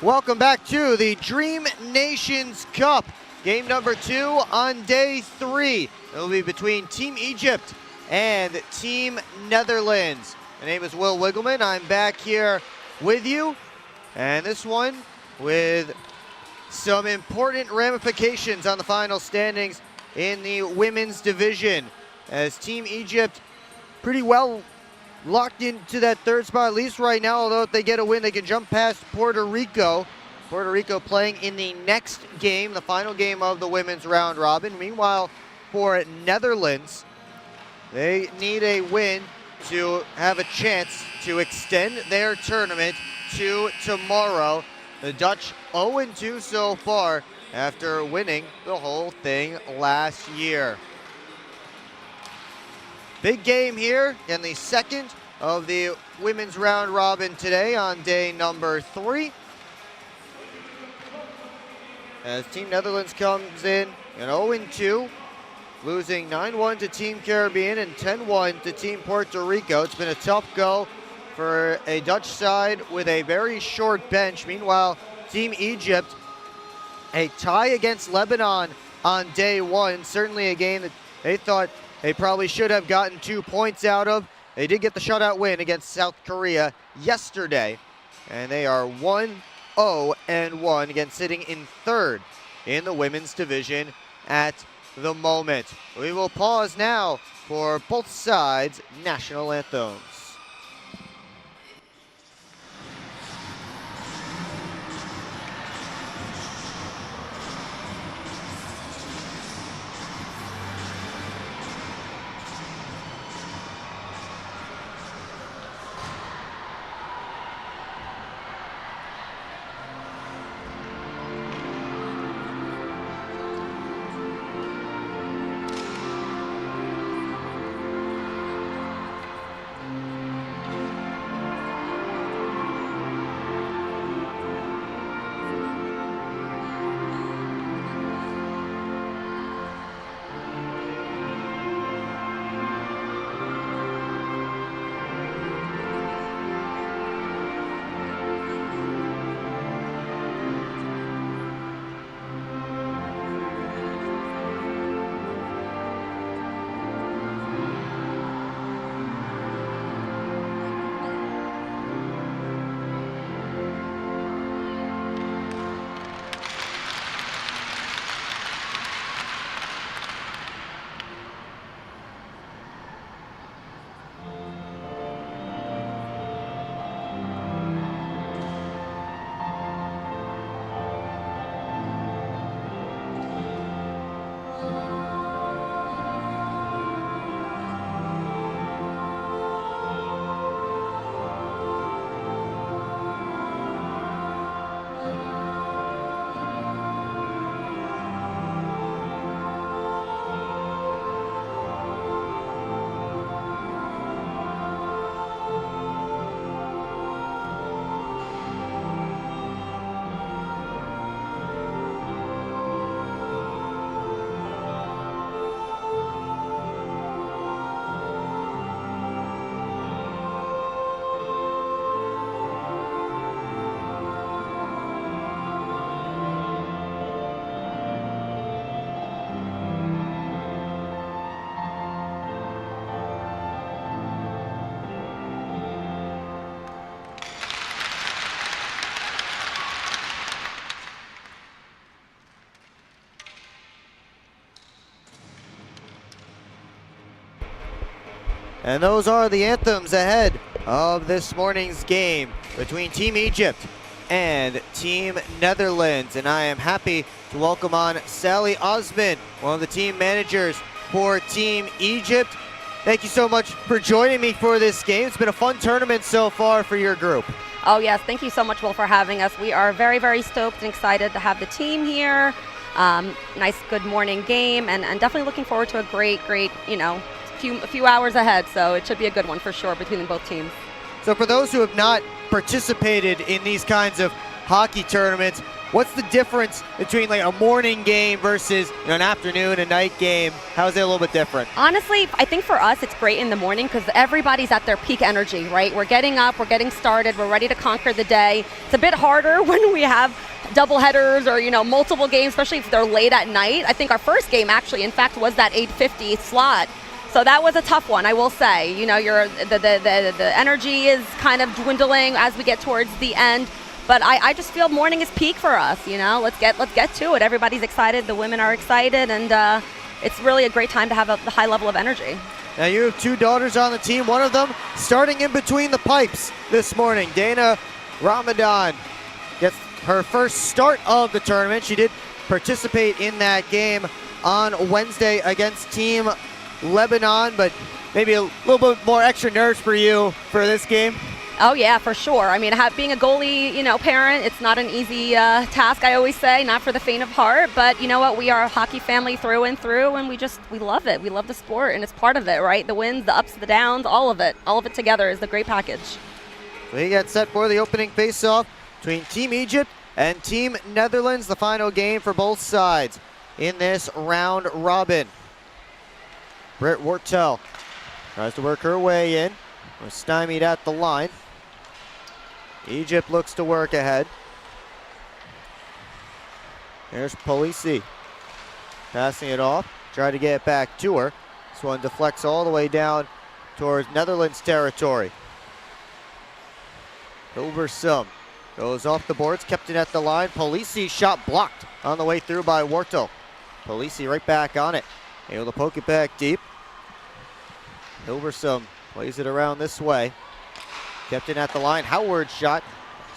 Welcome back to the Dream Nations Cup. Game number 2 on day 3. It will be between Team Egypt and Team Netherlands. My name is Will Wiggleman. I'm back here with you. And this one with some important ramifications on the final standings in the women's division, as Team Egypt pretty well locked into that third spot, at least right now. Although if they get a win, they can jump past Puerto Rico. Puerto Rico playing in the next game, the final game of the women's round robin. Meanwhile, for Netherlands, they need a win to have a chance to extend their tournament to tomorrow. The Dutch 0-2 so far after winning the whole thing last year. Big game here in the second of the women's round robin today on day number 3. As Team Netherlands comes in an 0-2, losing 9-1 to Team Caribbean and 10-1 to Team Puerto Rico. It's been a tough go for a Dutch side with a very short bench. Meanwhile, Team Egypt, a tie against Lebanon on day 1. Certainly a game that they thought they probably should have gotten 2 points out of. They did get the shutout win against South Korea yesterday, and they are 1-0-1, again sitting in third in the women's division at the moment. We will pause now for both sides' national anthems. And those are the anthems ahead of this morning's game between Team Egypt and Team Netherlands. And I am happy to welcome on Sally Osman, one of the team managers for Team Egypt. Thank you so much for joining me for this game. It's been a fun tournament so far for your group. Oh yes, thank you so much, Will, for having us. We are very, very stoked and excited to have the team here. Nice, good morning game, and definitely looking forward to a great, a few hours ahead. So it should be a good one for sure between both teams. So for those who have not participated in these kinds of hockey tournaments, what's the difference between like a morning game versus an afternoon, a night game? How is it a little bit different? Honestly, I think for us it's great in the morning because everybody's at their peak energy, right? We're getting up, we're getting started, we're ready to conquer the day. It's a bit harder when we have double headers or multiple games, especially if they're late at night. I think our first game actually, in fact, was that 8:50 slot. So that was a tough one, I will say. The energy is kind of dwindling as we get towards the end. But I just feel morning is peak for us. Let's get to it. Everybody's excited. The women are excited, and it's really a great time to have a high level of energy. Now you have two daughters on the team. One of them starting in between the pipes this morning. Dana Ramadan gets her first start of the tournament. She did participate in that game on Wednesday against Team Lebanon, but maybe a little bit more extra nerves for you for this game. Oh yeah, for sure. I mean, being a goalie, parent, it's not an easy task. I always say, not for the faint of heart. But you know what? We are a hockey family through and through, and we love it. We love the sport, and it's part of it, right? The wins, the ups, the downs, all of it together is the great package. We get set for the opening face-off between Team Egypt and Team Netherlands. The final game for both sides in this round robin. Britt Wortel tries to work her way in. Was stymied at the line. Egypt looks to work ahead. Here's Polisi. Passing it off. Try to get it back to her. This one deflects all the way down towards Netherlands territory. Hilversum goes off the boards, kept it at the line. Polisi shot blocked on the way through by Wortel. Polisi right back on it. Able to poke it back deep. Hilversum plays it around this way. Kept it at the line. Howard's shot.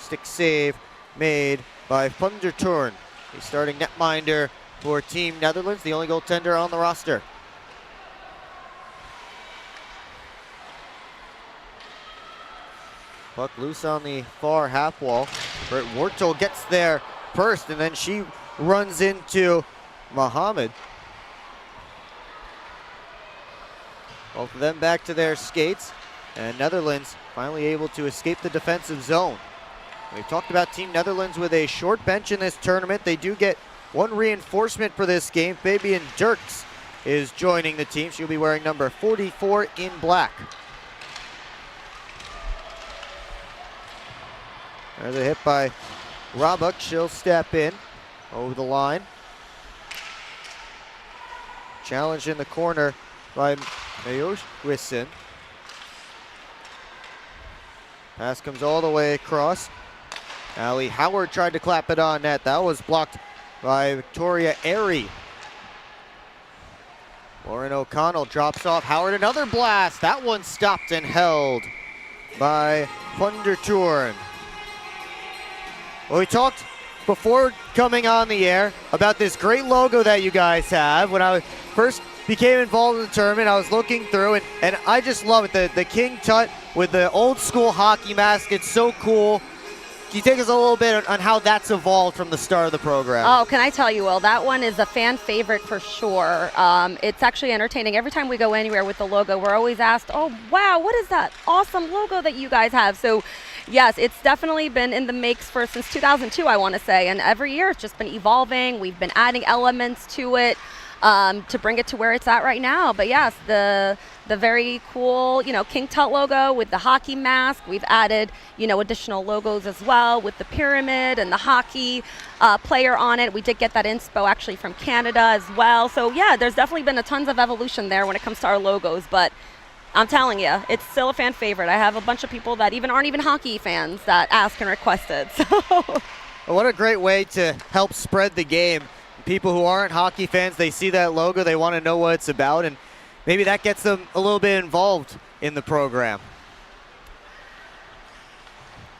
Stick save made by Funderturn. He's starting netminder for Team Netherlands, the only goaltender on the roster. Puck loose on the far half wall. Britt Wortel gets there first, and then she runs into Muhammad. Both of them back to their skates, and Netherlands finally able to escape the defensive zone. We've talked about Team Netherlands with a short bench in this tournament. They do get one reinforcement for this game. Fabian Dirks is joining the team. She'll be wearing number 44 in black. There's a hit by Rabuk. She'll step in over the line. Challenge in the corner by Mayoshwison. Pass comes all the way across. Ali Howard tried to clap it on net. That was blocked by Victoria Airy. Lauren O'Connell drops off. Howard, another blast. That one stopped and held by Funderturn. Well, we talked before coming on the air about this great logo that you guys have. When I first became involved in the tournament, I was looking through, and I just love it. The King Tut with the old school hockey mask. It's so cool. Can you take us a little bit on how that's evolved from the start of the program? Oh, can I tell you, Will, that one is a fan favorite for sure. It's actually entertaining. Every time we go anywhere with the logo, we're always asked, oh, wow, what is that awesome logo that you guys have? So, yes, it's definitely been in the makes since 2002, I want to say. And every year it's just been evolving. We've been adding elements to it to bring it to where it's at right now. But, yes, the very cool, King Tut logo with the hockey mask. We've added, additional logos as well with the pyramid and the hockey player on it. We did get that inspo actually from Canada as well. So, yeah, there's definitely been a tons of evolution there when it comes to our logos. But I'm telling you, it's still a fan favorite. I have a bunch of people that aren't even hockey fans that ask and request it. So, well, what a great way to help spread the game. People who aren't hockey fans, they see that logo, they want to know what it's about, and maybe that gets them a little bit involved in the program.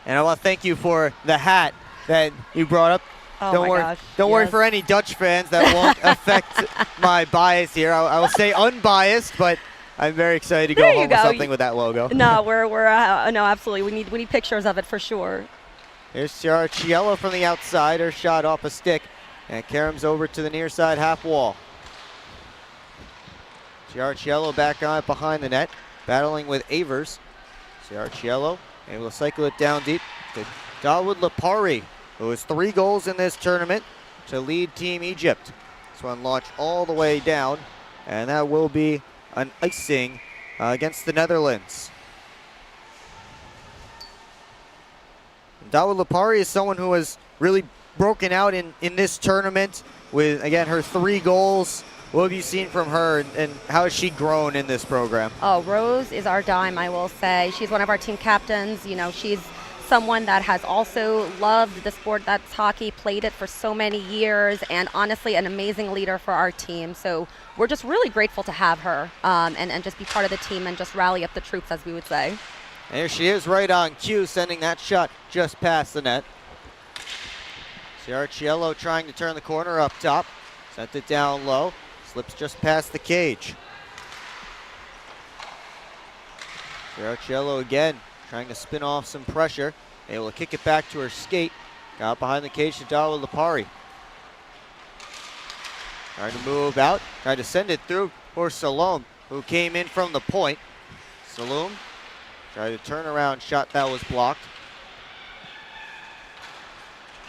And I want to thank you for the hat that you brought up. Oh Don't worry for any Dutch fans. That won't affect my bias here. I will stay unbiased, but I'm very excited to go home with something with that logo. No, no, absolutely. We need pictures of it for sure. Here's Ciarciello from the outside. Her shot off a stick, and Karam's over to the near side half wall. Ciarciello back on it behind the net, battling with Avers. Ciarciello able to cycle it down deep to Dawood Lapari. who has 3 goals in this tournament to lead Team Egypt. This one launched all the way down, and that will be an icing against the Netherlands. Dawa Lipari is someone who has really broken out in this tournament with, again, her 3 goals. What have you seen from her, and how has she grown in this program? Oh, Rose is our dime, I will say. She's one of our team captains. You know, she's someone that has also loved the sport that's hockey, played it for so many years, and honestly an amazing leader for our team. So we're just really grateful to have her and just be part of the team and just rally up the troops, as we would say. There she is, right on cue, sending that shot just past the net. Ciarciello trying to turn the corner up top. Sent it down low. Slips just past the cage. Ciarciello again, trying to spin off some pressure. Able to kick it back to her skate. Got behind the cage to Dawa Lipari. Trying to move out. Trying to send it through for Salome, who came in from the point. Salome tried to turn around shot that was blocked.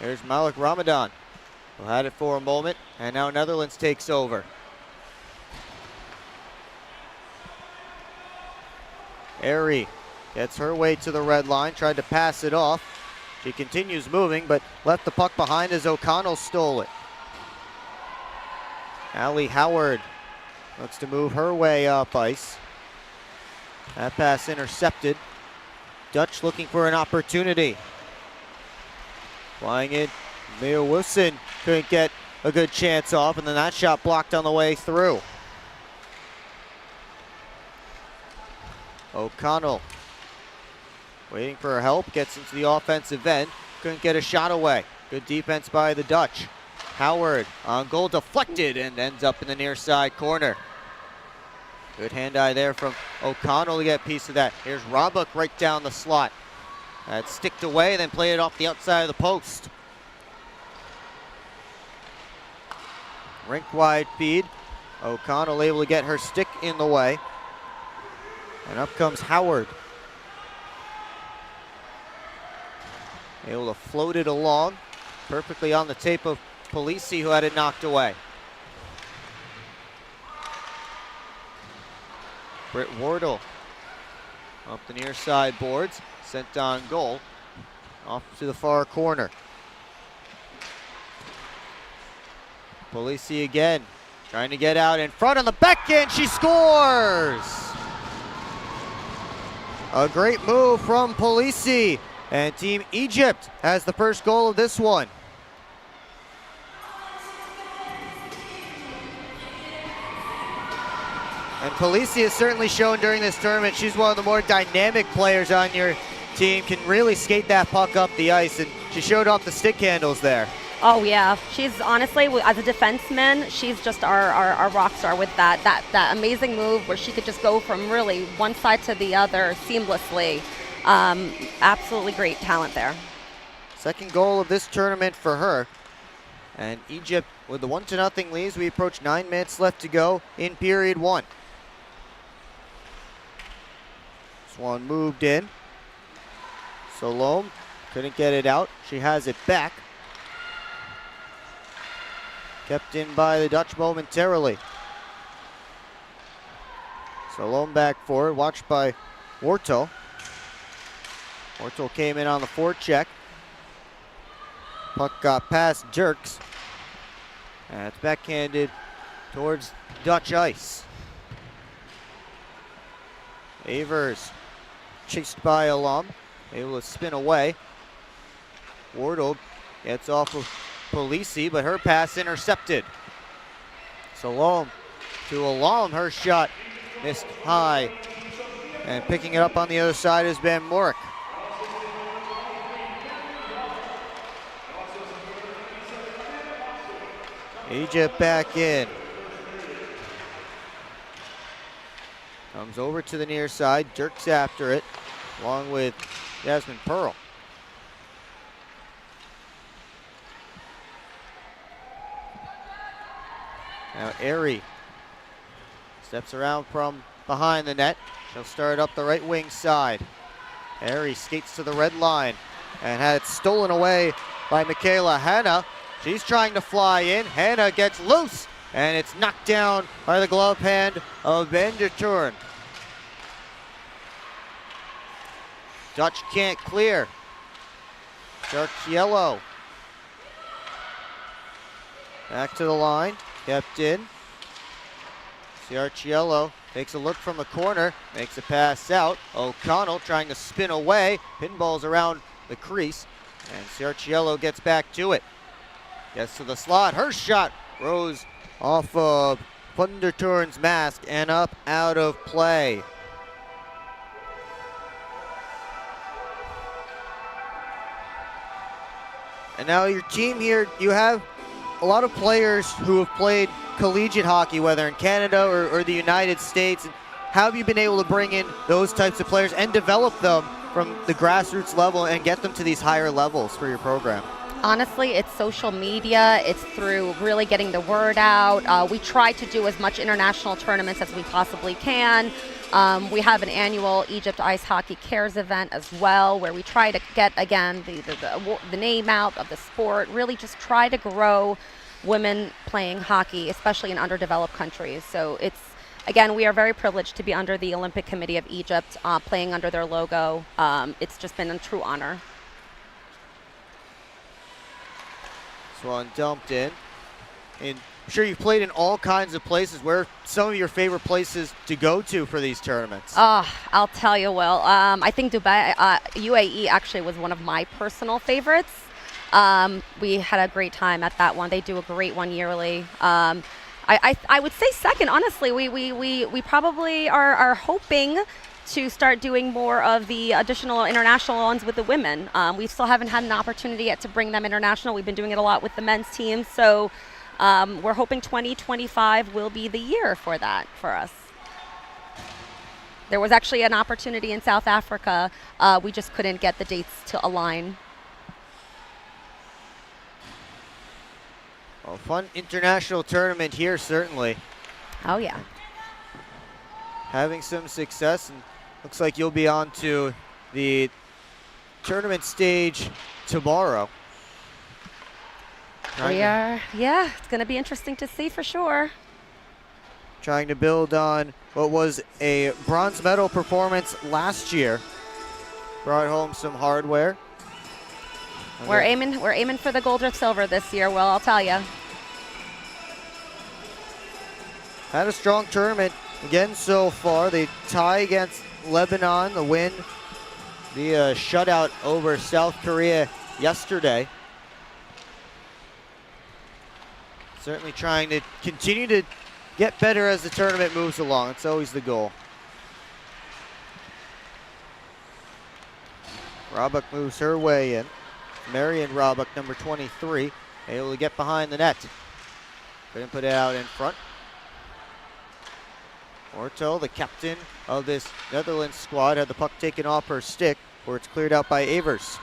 There's Malik Ramadan, who had it for a moment, and now Netherlands takes over. Airy gets her way to the red line, tried to pass it off. She continues moving, but left the puck behind as O'Connell stole it. Allie Howard looks to move her way up ice. That pass intercepted. Dutch looking for an opportunity. Flying it, Mia Wilson couldn't get a good chance off, and then that shot blocked on the way through. O'Connell waiting for her help, gets into the offensive end, couldn't get a shot away. Good defense by the Dutch. Howard on goal, deflected, and ends up in the near side corner. Good hand-eye there from O'Connell to get a piece of that. Here's Roebuck right down the slot. That sticked away, then played it off the outside of the post. Rink-wide feed. O'Connell able to get her stick in the way. And up comes Howard. Able to float it along. Perfectly on the tape of Polisi, who had it knocked away. Britt Wardle up the near side boards. Sent on goal. Off to the far corner. Polisi again. Trying to get out in front on the backhand. She scores! A great move from Polisi. And Team Egypt has the first goal of this one. And Polisi has certainly shown during this tournament she's one of the more dynamic players on your team, can really skate that puck up the ice, and she showed off the stick handles there. Oh yeah, she's honestly, as a defenseman, she's just our rock star with that amazing move where she could just go from really one side to the other seamlessly. Absolutely great talent there. Second goal of this tournament for her. And Egypt with the 1-0 leads. We approach 9 minutes left to go in period 1. This one moved in. Salome couldn't get it out. She has it back. Kept in by the Dutch momentarily. Salome back forward, watched by Warto. Warto came in on the forecheck. Puck got past Dirks. And it's backhanded towards Dutch ice. Avers chased by Alum, able to spin away. Wardle gets off of Polisi, but her pass intercepted. Salome to Alum, her shot missed high. And picking it up on the other side is Ben Morick. Egypt back in. Comes over to the near side. Dirks after it, along with Jasmine Pearl. Now Airy steps around from behind the net. She'll start up the right wing side. Airy skates to the red line and had it stolen away by Michaela Hanna. She's trying to fly in. Hanna gets loose, and it's knocked down by the glove hand of Van der Turn. Dutch can't clear. Ciarciello. Back to the line, kept in. Ciarciello takes a look from the corner, makes a pass out. O'Connell trying to spin away, pinballs around the crease, and Ciarciello gets back to it. Gets to the slot, her shot rose off of Van der Turn's mask and up out of play. And now your team here, you have a lot of players who have played collegiate hockey, whether in Canada or the United States. How have you been able to bring in those types of players and develop them from the grassroots level and get them to these higher levels for your program? Honestly, it's social media. It's through really getting the word out. We try to do as much international tournaments as we possibly can. We have an annual Egypt Ice Hockey Cares event as well, where we try to get, again, the name out of the sport, really just try to grow women playing hockey, especially in underdeveloped countries. So it's, again, we are very privileged to be under the Olympic Committee of Egypt, playing under their logo. It's just been a true honor. This one dumped in. And I'm sure you've played in all kinds of places. Where are some of your favorite places to go to for these tournaments? I'll tell you, Will. I think Dubai, UAE actually was one of my personal favorites. We had a great time at that one. They do a great one yearly. I would say second, honestly. We probably are hoping to start doing more of the additional international ones with the women. We still haven't had an opportunity yet to bring them international. We've been doing it a lot with the men's team. So we're hoping 2025 will be the year for that for us. There was actually an opportunity in South Africa. We just couldn't get the dates to align. A fun international tournament here, certainly. Oh, yeah. Having some success, and looks like you'll be on to the tournament stage tomorrow. We are, yeah, it's going to be interesting to see for sure. Trying to build on what was a bronze medal performance last year. Brought home some hardware. We're aiming for the gold or silver this year, Will, I'll tell you. Had a strong tournament again so far. They tie against Lebanon, the win, the shutout over South Korea yesterday. Certainly trying to continue to get better as the tournament moves along. It's always the goal. Roebuck moves her way in. Marion Roebuck, number 23, able to get behind the net. Couldn't put it out in front. Orto, the captain of this Netherlands squad, had the puck taken off her stick, where it's cleared out by Evers.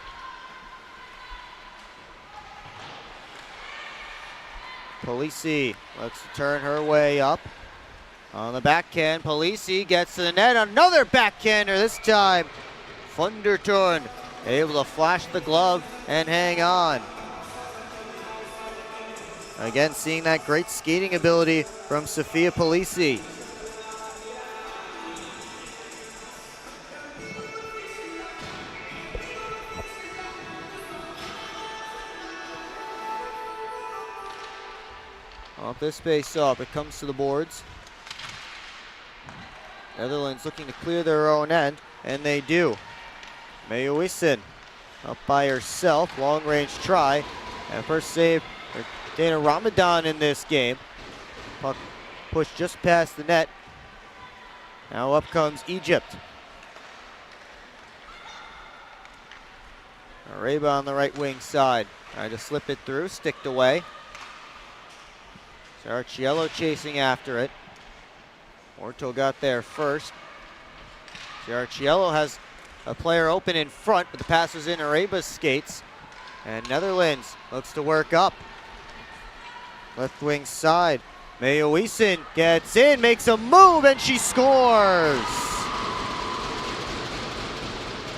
Polisi looks to turn her way up. On the backhand, Polisi gets to the net. Another backhander, this time Van der Turn able to flash the glove and hang on. Again, seeing that great skating ability from Sophia Polisi. Off this face up, it comes to the boards. Netherlands looking to clear their own end, and they do. Mayowisin up by herself, long range try, and first save for Dana Ramadan in this game. Puck pushed just past the net. Now up comes Egypt. Areba on the right wing side, trying to slip it through, sticked away. Ciarciello chasing after it. Orto got there first. Ciarciello has a player open in front, but the pass was in Areba's skates. And Netherlands looks to work up. Left wing side. Mayowisin gets in, makes a move, and she scores.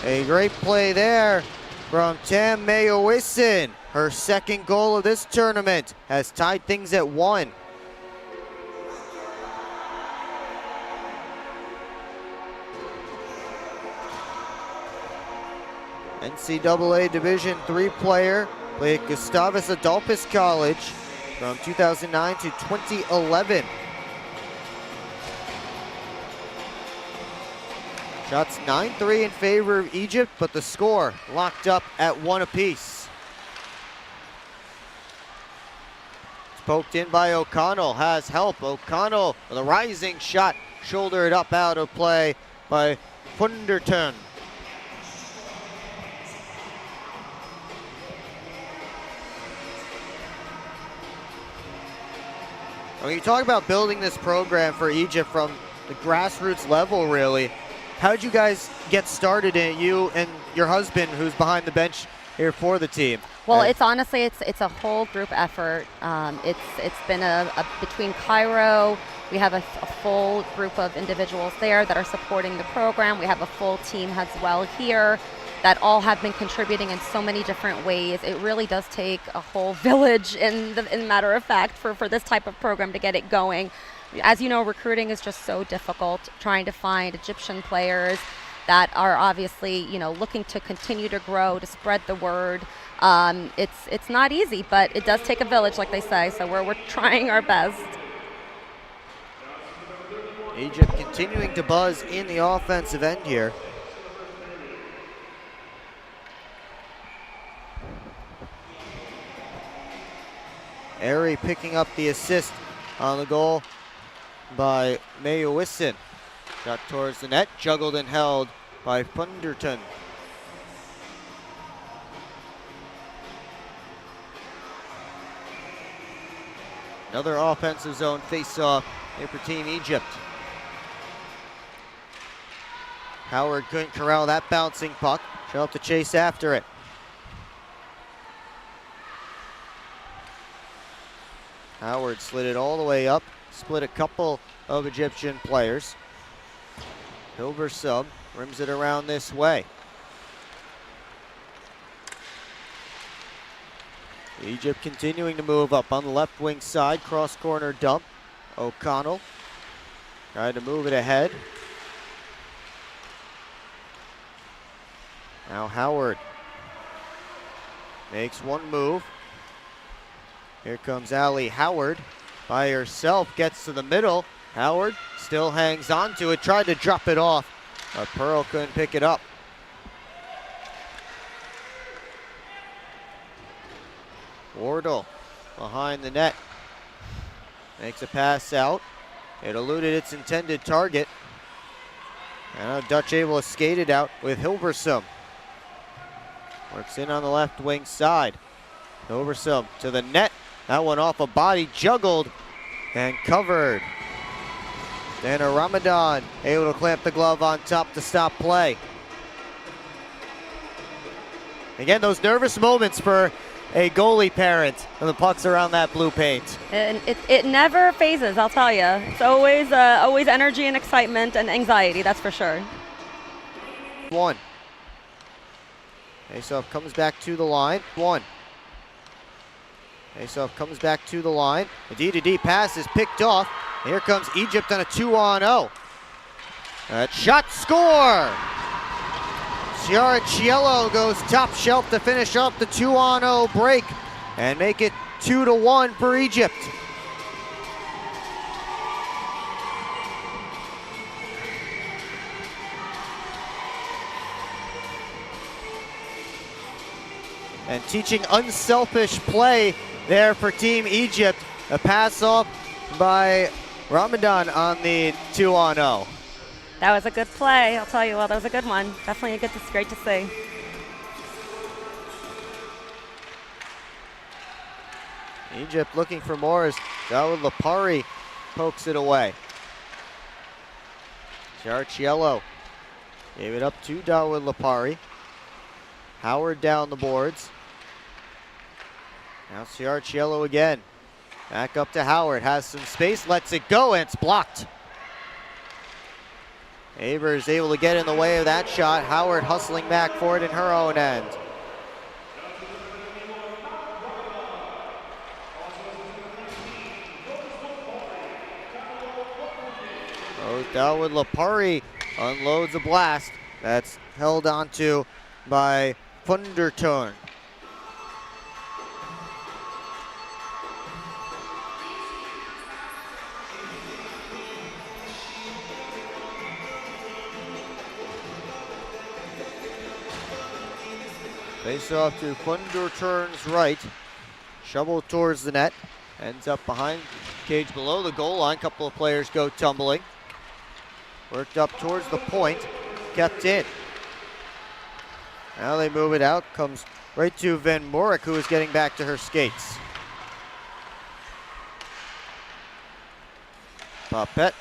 A great play there from Tam Mayowisin. Her second goal of this tournament has tied things at 1. NCAA Division III player, played at Gustavus Adolphus College from 2009 to 2011. Shots 9-3 in favor of Egypt, but the score locked up at 1 apiece. It's poked in by O'Connell, has help. O'Connell with a rising shot, shouldered up out of play by Funderton. When you talk about building this program for Egypt from the grassroots level, really, how did you guys get started in it, you and your husband, who's behind the bench here for the team? Well, it's honestly, it's a whole group effort. It's been between Cairo, we have a full group of individuals there that are supporting the program. We have a full team as well here that all have been contributing in so many different ways. It really does take a whole village, in matter of fact, for this type of program to get it going. As you know, recruiting is just so difficult, trying to find Egyptian players that are obviously, looking to continue to grow, to spread the word. It's not easy, but it does take a village, like they say, so we're trying our best. Egypt continuing to buzz in the offensive end here. Airy picking up the assist on the goal by Mayowisin. Shot towards the net, juggled and held by Funderton. Another offensive zone face-off here for Team Egypt. Howard couldn't corral that bouncing puck. She'll have to chase after it. Howard slid it all the way up, split a couple of Egyptian players. Hilversum rims it around this way. Egypt continuing to move up on the left wing side, cross corner dump. O'Connell trying to move it ahead. Now Howard makes one move. Here comes Allie Howard by herself, gets to the middle. Howard still hangs on to it, tried to drop it off, but Pearl couldn't pick it up. Wardle behind the net, makes a pass out. It eluded its intended target. And now Dutch able to skate it out with Hilversum. Works in on the left wing side. Hilversum to the net. That one off a body, juggled and covered. Then a Ramadan able to clamp the glove on top to stop play. Again, those nervous moments for a goalie parent when the puck's around that blue paint. And it never phases, I'll tell you. It's always energy and excitement and anxiety, that's for sure. One. Faceoff comes back to the line. One. Faceoff comes back to the line. The D-to-D pass is picked off. Here comes Egypt on a 2-on-0. That shot, score! Ciara Cielo goes top shelf to finish up the 2-on-0 break and make it 2-1 for Egypt. And teaching unselfish play there for Team Egypt. A pass off by Ramadan on the 2-on-0. That was a good play, I'll tell you what, that was a good one. Definitely great to see. Egypt looking for more as Dawud Lapari pokes it away. Ciarciello gave it up to Dawud Lapari. Howard down the boards. Now Ciarciello again. Back up to Howard, has some space, lets it go, and it's blocked. Avers able to get in the way of that shot. Howard hustling back for it in her own end. Goes down with Lapari. Unloads a blast. That's held onto by Funderton. Face off to Funderturn's right. Shovel towards the net. Ends up behind cage below the goal line. Couple of players go tumbling. Worked up towards the point. Kept in. Now they move it out. Comes right to Van Morik, who is getting back to her skates. Papette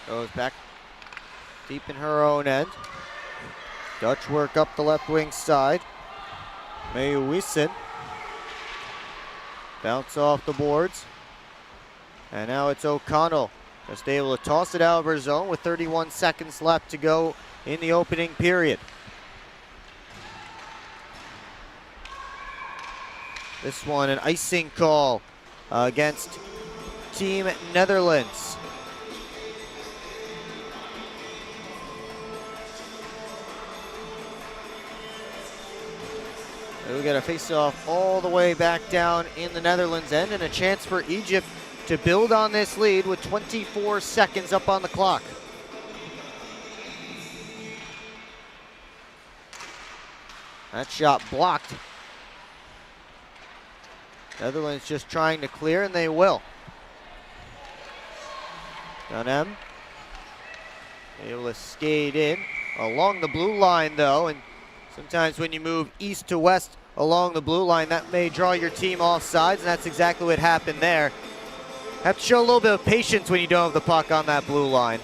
goes back deep in her own end. Dutch work up the left wing side. Mayuisen. Bounce off the boards. And now it's O'Connell. Just able to toss it out of her zone with 31 seconds left to go in the opening period. This one, an icing call against Team Netherlands. We got a face-off all the way back down in the Netherlands end, and a chance for Egypt to build on this lead with 24 seconds up on the clock. That shot blocked. Netherlands just trying to clear, and they will. Dunham able to skate in along the blue line, though, and sometimes when you move east to west along the blue line, that may draw your team off sides, and that's exactly what happened there. Have to show a little bit of patience when you don't have the puck on that blue line.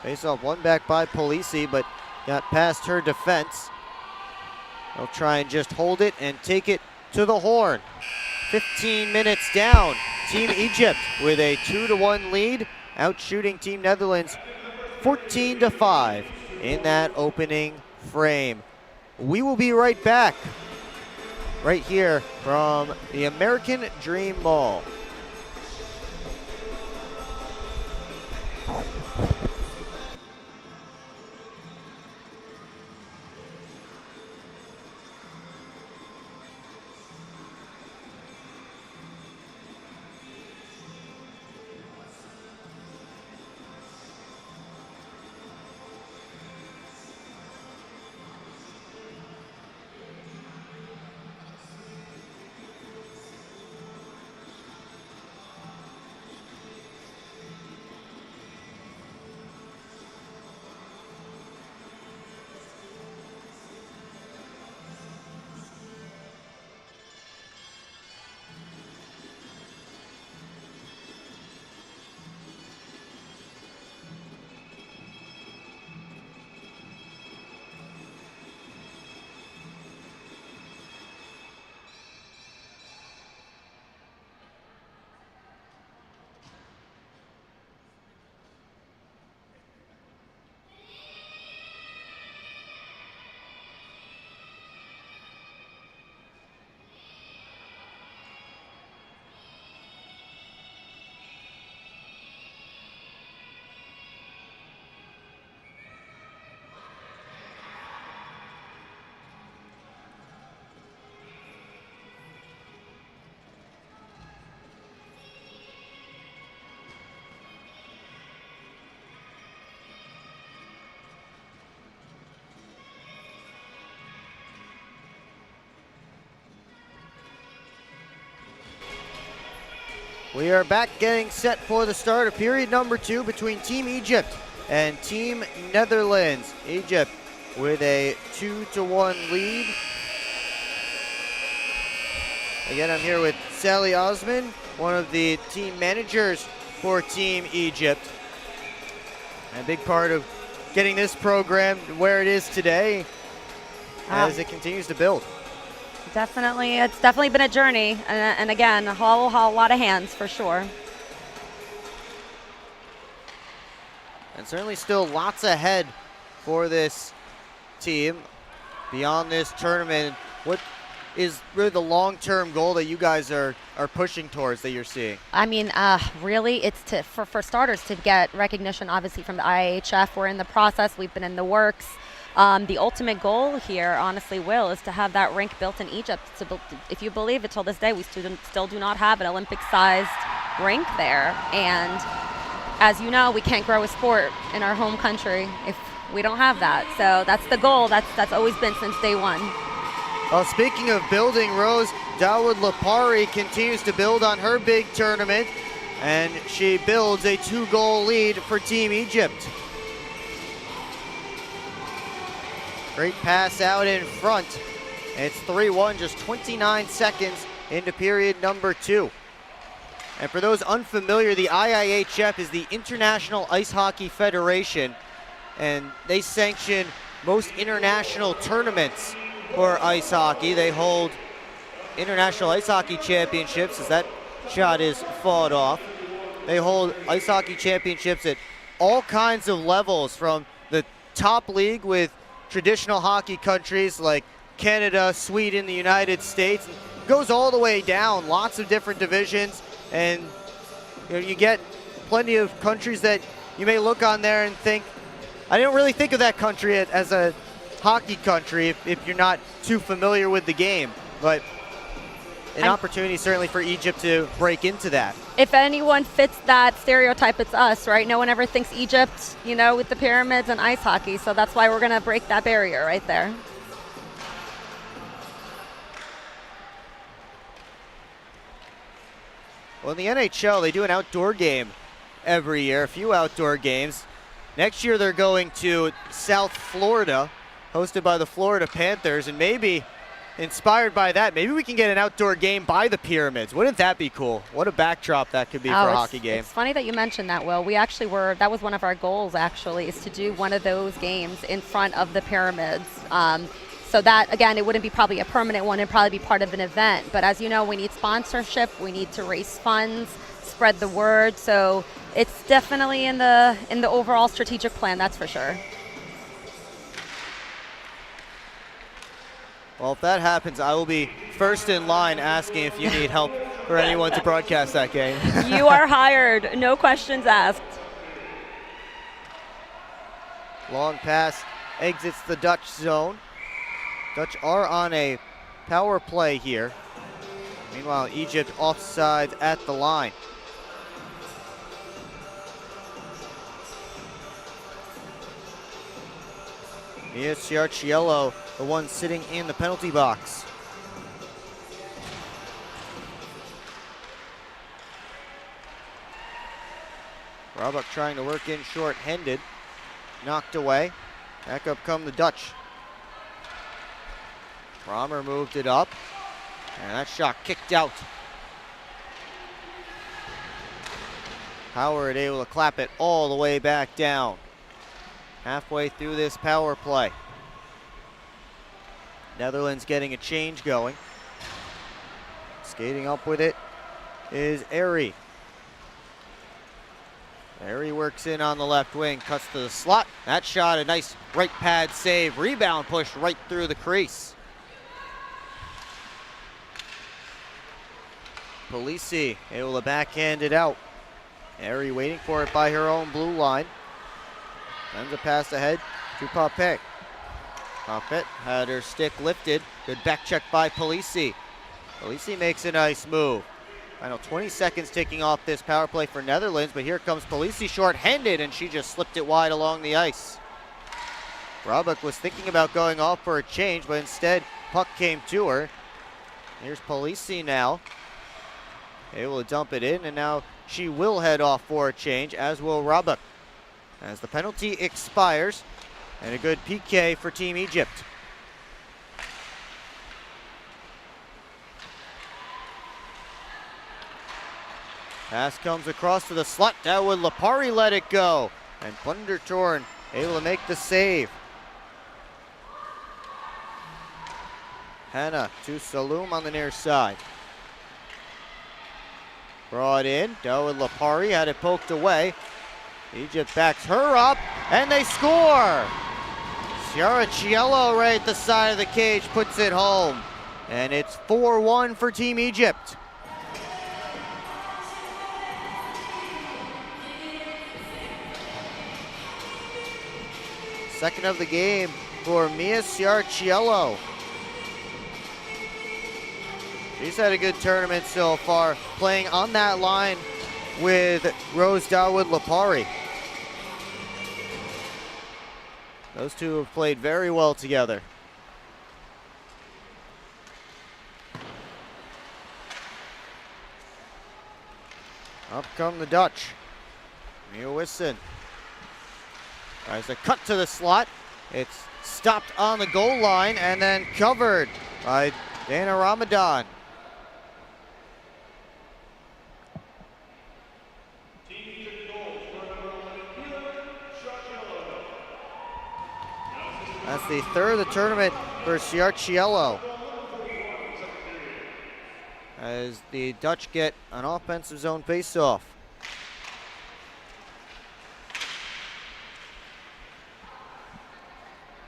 Face off, one back by Polisi, but got past her defense. They'll try and just hold it and take it to the horn. 15 minutes down. Team Egypt with a 2-1 lead, out shooting Team Netherlands 14-5 in that opening frame. We will be right back right here from the American Dream Mall. We are back getting set for the start of period number 2 between Team Egypt and Team Netherlands. Egypt with a 2-1 lead. Again, I'm here with Sally Osman, one of the team managers for Team Egypt. And a big part of getting this program where it is today as it continues to build. Definitely, it's definitely been a journey, and again, a whole lot of hands for sure. And certainly still lots ahead for this team. beyond this tournament? What is really the long-term goal that you guys are pushing towards that you're seeing? I mean, really, it's for starters to get recognition, obviously, from the IHF. We're in the process. We've been in the works. The ultimate goal here, honestly, Will, is to have that rink built in Egypt. If you believe it, till this day, we still do not have an Olympic-sized rink there. And as you know, we can't grow a sport in our home country if we don't have that. So that's the goal. That's always been since day one. Well, speaking of building, Rose, Dawood Lapari continues to build on her big tournament, and she builds a 2-goal lead for Team Egypt. Great pass out in front. It's 3-1, just 29 seconds into period number 2. And for those unfamiliar, the IIHF is the International Ice Hockey Federation, and they sanction most international tournaments for ice hockey. They hold international ice hockey championships, as that shot is fought off. They hold ice hockey championships at all kinds of levels, from the top league with traditional hockey countries like Canada, Sweden, the United States. It goes all the way down, lots of different divisions, and you get plenty of countries that you may look on there and think, I don't really think of that country as a hockey country if you're not too familiar with the game, but an opportunity certainly for Egypt to break into that. If anyone fits that stereotype, it's us, right? No one ever thinks Egypt, with the pyramids and ice hockey, so that's why we're going to break that barrier right there. Well, in the NHL, they do an outdoor game every year, a few outdoor games. Next year, they're going to South Florida, hosted by the Florida Panthers, and maybe inspired by that, maybe we can get an outdoor game by the pyramids. Wouldn't that be cool? What a backdrop that could be for a hockey game. It's funny that you mentioned that, Will. We actually that was one of our goals, actually, is to do one of those games in front of the pyramids. So that, again, it wouldn't be probably a permanent one. It'd probably be part of an event. But as you know, we need sponsorship. We need to raise funds, spread the word. So it's definitely in the overall strategic plan, that's for sure. Well, if that happens, I will be first in line asking if you need help for anyone to broadcast that game. You are hired. No questions asked. Long pass exits the Dutch zone. Dutch are on a power play here. Meanwhile, Egypt offsides at the line. Mia Ciarciello, the one sitting in the penalty box. Roebuck trying to work in short-handed. Knocked away. Back up come the Dutch. Romer moved it up. And that shot kicked out. Howard able to clap it all the way back down. Halfway through this power play. Netherlands getting a change going. Skating up with it is Airy. Airy works in on the left wing, cuts to the slot. That shot, a nice right pad save. Rebound pushed right through the crease. Polisi able to backhand it out. Airy waiting for it by her own blue line. Sends a pass ahead to Papet. Papet had her stick lifted. Good back check by Polisi. Polisi makes a nice move. Final 20 seconds ticking off this power play for Netherlands, but here comes Polisi short-handed, and she just slipped it wide along the ice. Roebuck was thinking about going off for a change, but instead puck came to her. Here's Polisi now. Able to dump it in, and now she will head off for a change, as will Roebuck, as the penalty expires, and a good PK for Team Egypt. Pass comes across to the slot. Dawood Lapari let it go, and Thundertorn able to make the save. Hannah to Saloom on the near side. Brought in, Dawood Lapari had it poked away. Egypt backs her up, and they score! Ciarciello right at the side of the cage puts it home. And it's 4-1 for Team Egypt. Second of the game for Mia Ciarciello. She's had a good tournament so far, playing on that line with Rose Dawood-Lapari. Those two have played very well together. Up come the Dutch. Mia Wisson tries to cut to the slot. It's stopped on the goal line and then covered by Dana Ramadan. That's the third of the tournament for Ciarciello, as the Dutch get an offensive zone faceoff.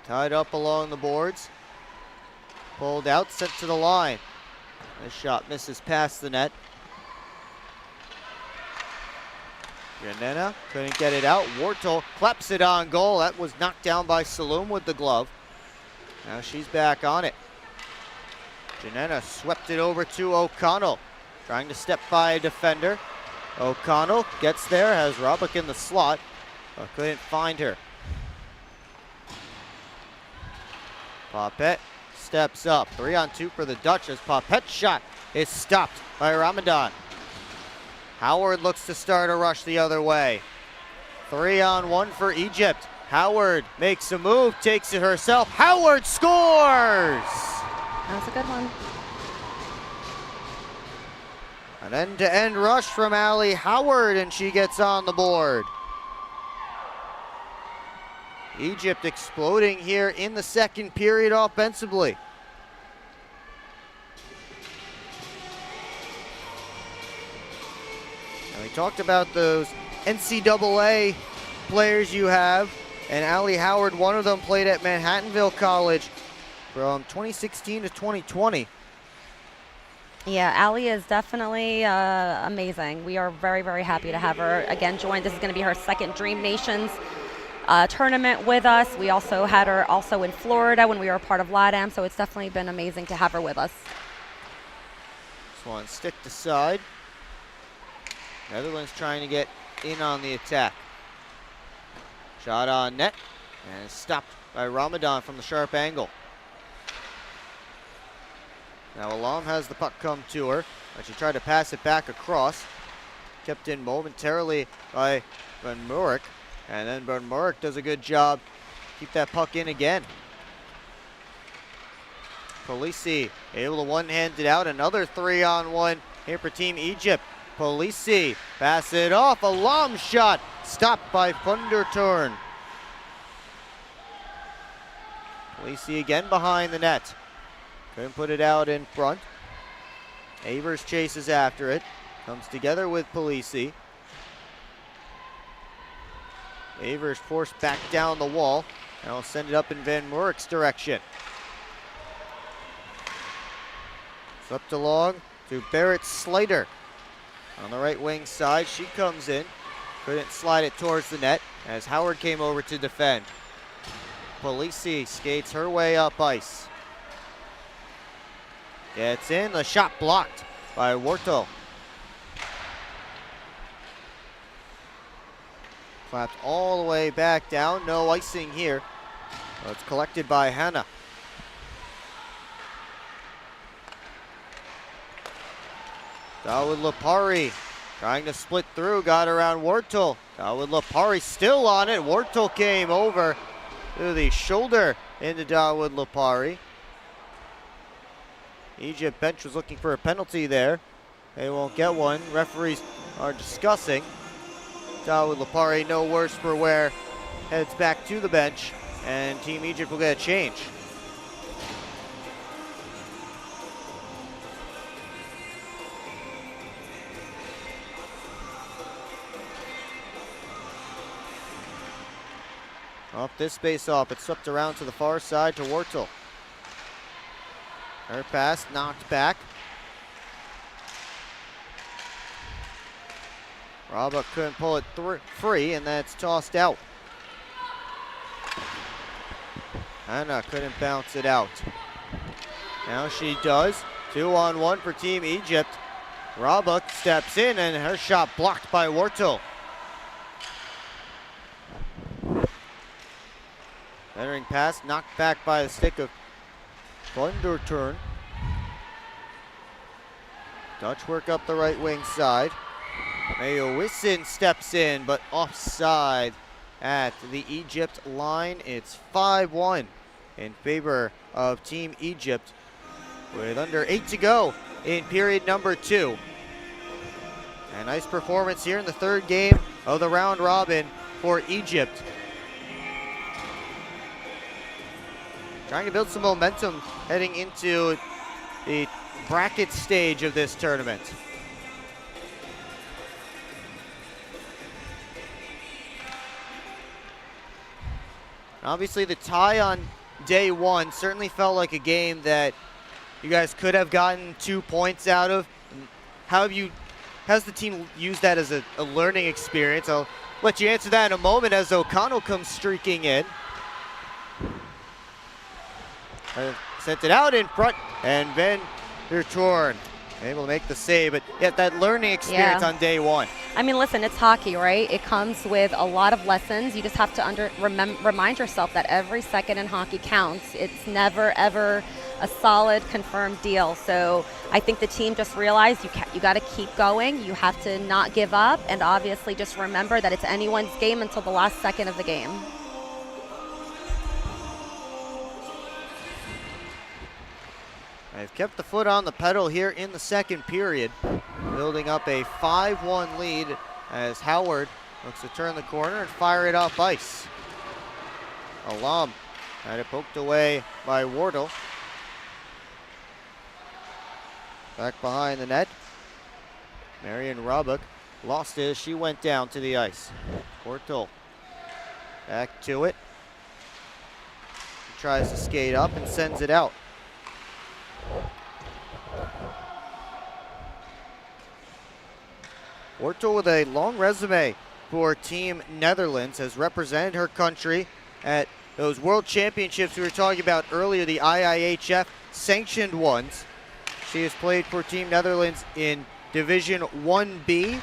Tied up along the boards. Pulled out, sent to the line. This shot misses past the net. Janena couldn't get it out. Wortel claps it on goal. That was knocked down by Saloom with the glove. Now she's back on it. Janena swept it over to O'Connell, trying to step by a defender. O'Connell gets there, has Robick in the slot, but couldn't find her. Papet steps up. 3-on-2 for the Dutch as Papet's shot is stopped by Ramadan. Howard looks to start a rush the other way. 3-on-1 for Egypt. Howard makes a move, takes it herself. Howard scores! That's a good one. An end-to-end rush from Allie Howard, and she gets on the board. Egypt exploding here in the second period offensively. Now, we talked about those NCAA players you have, and Allie Howard, one of them, played at Manhattanville College from 2016 to 2020. Yeah, Allie is definitely amazing. We are very, very happy to have her again join. This is going to be her second Dream Nations tournament with us. We also had her also in Florida when we were a part of LATAM, so it's definitely been amazing to have her with us. This one stick to side. Netherlands trying to get in on the attack. Shot on net and stopped by Ramadan from the sharp angle. Now Alam has the puck come to her, but she tried to pass it back across. Kept in momentarily by Van Murik, and then Van Murik does a good job. Keep that puck in again. Polisi able to one-hand it out. Another 3-on-1 here for Team Egypt. Polisi pass it off. Alam shot stopped by Funderturn. Polisi again behind the net. Couldn't put it out in front. Avers chases after it. Comes together with Polisi. Avers forced back down the wall. Now will send it up in Van Murik's direction. Swept along to Barrett Slater. On the right wing side, she comes in. Couldn't slide it towards the net as Howard came over to defend. Polisi skates her way up ice. Gets in, the shot blocked by Wortel. Clapped all the way back down, no icing here. Well, it's collected by Hannah. Dawood-Lapari trying to split through, got around Wortel. Dawood-Lapari still on it. Wortel came over to the shoulder into Dawood-Lapari. Egypt bench was looking for a penalty there. They won't get one. Referees are discussing. Dawood-Lapari no worse for wear. Heads back to the bench, and Team Egypt will get a change. Off this space off, it's swept around to the far side to Wortel. Her pass knocked back. Roebuck couldn't pull it free, and that's tossed out. Anna couldn't bounce it out. Now she does. 2-on-1 for Team Egypt. Roebuck steps in, and her shot blocked by Wortel. Entering pass knocked back by the stick of Thunderturn. Dutch work up the right wing side. Mayowisin steps in, but offside at the Egypt line. It's 5-1 in favor of Team Egypt with under 8 to go in period number 2. A nice performance here in the third game of the round robin for Egypt. Trying to build some momentum heading into the bracket stage of this tournament. Obviously, the tie on day 1 certainly felt like a game that you guys could have gotten 2 points out of. How's the team used that as a learning experience? I'll let you answer that in a moment as O'Connell comes streaking in. Sent it out in front, and Van der Toorn able to make the save, but yet that learning experience on day 1. I mean, listen, it's hockey, right? It comes with a lot of lessons. You just have to remind yourself that every second in hockey counts. It's never, ever a solid, confirmed deal. So I think the team just realized you got to keep going. You have to not give up, and obviously just remember that it's anyone's game until the last second of the game. They've kept the foot on the pedal here in the second period, building up a 5-1 lead as Howard looks to turn the corner and fire it off ice. Alam had it poked away by Wardle. Back behind the net. Marion Roebuck lost it as she went down to the ice. Wortel back to it. He tries to skate up and sends it out. Wortel with a long resume for Team Netherlands, has represented her country at those World Championships we were talking about earlier, the IIHF sanctioned ones. She has played for Team Netherlands in Division 1B,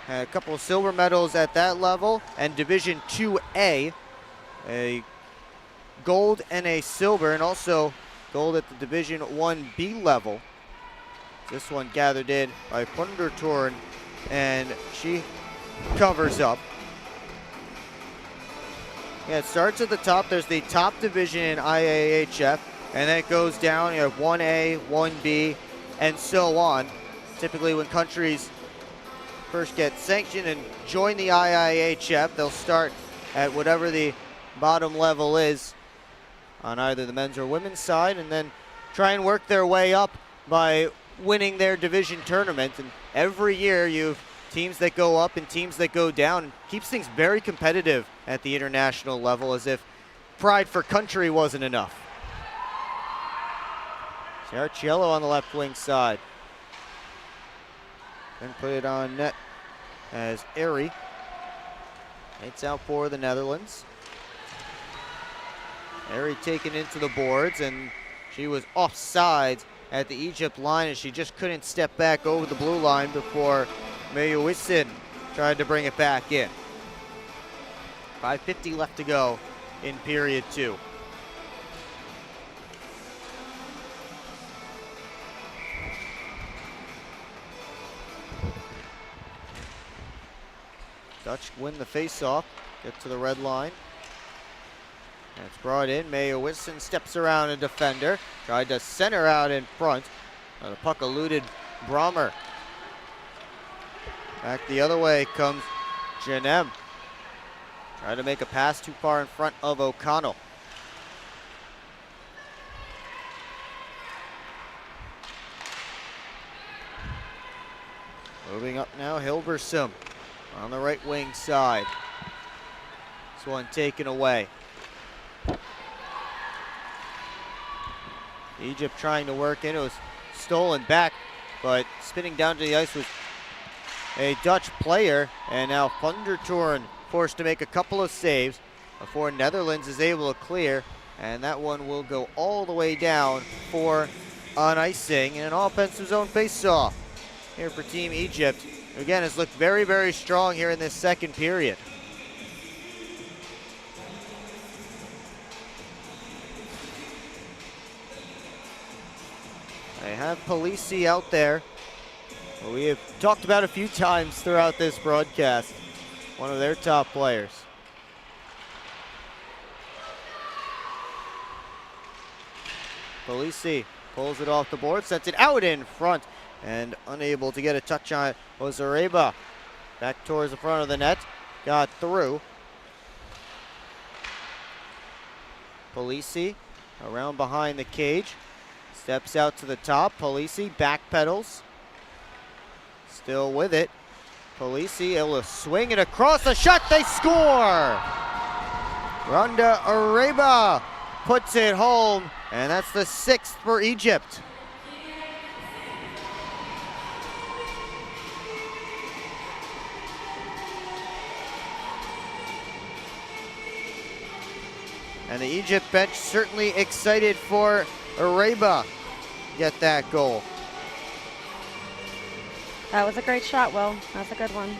had a couple of silver medals at that level, and Division 2A, a gold and a silver, and also gold at the Division 1B level. This one gathered in by Thunderturn, and she covers up. Yeah, it starts at the top. There's the top division in IAHF, and then it goes down. You have 1A, 1B, and so on. Typically when countries first get sanctioned and join the IIHF, they'll start at whatever the bottom level is on either the men's or women's side, and then try and work their way up by winning their division tournament. And every year you have teams that go up and teams that go down. Keeps things very competitive at the international level, as if pride for country wasn't enough. Ciarciello on the left wing side. Then put it on net as Airy. It's out for the Netherlands. Airy taken into the boards, and she was offsides at the Egypt line, and she just couldn't step back over the blue line before Mayowisin tried to bring it back in. 5:50 left to go in period 2. Dutch win the face-off, get to the red line. And it's brought in. Mayowisin steps around a defender. Tried to center out in front. The puck eluded Brommer. Back the other way comes Janem. Tried to make a pass too far in front of O'Connell. Moving up now, Hilversum on the right wing side. This one taken away. Egypt trying to work in. It was stolen back, but spinning down to the ice was a Dutch player, and now Thundertorn forced to make a couple of saves before Netherlands is able to clear, and that one will go all the way down for an icing and an offensive zone face-off here for Team Egypt. Again, has looked very, very strong here in this second period. They have Polisi out there, who we have talked about a few times throughout this broadcast. One of their top players. Polisi pulls it off the board, sets it out in front, and unable to get a touch on it was Areba. Back towards the front of the net, got through. Polisi around behind the cage, steps out to the top. Polisi backpedals, still with it. Polisi able to swing it across the shot, they score! Randa Areba puts it home, and that's the 6th for Egypt. And the Egypt bench certainly excited for Areba to get that goal. That was a great shot, Will. That's a good one.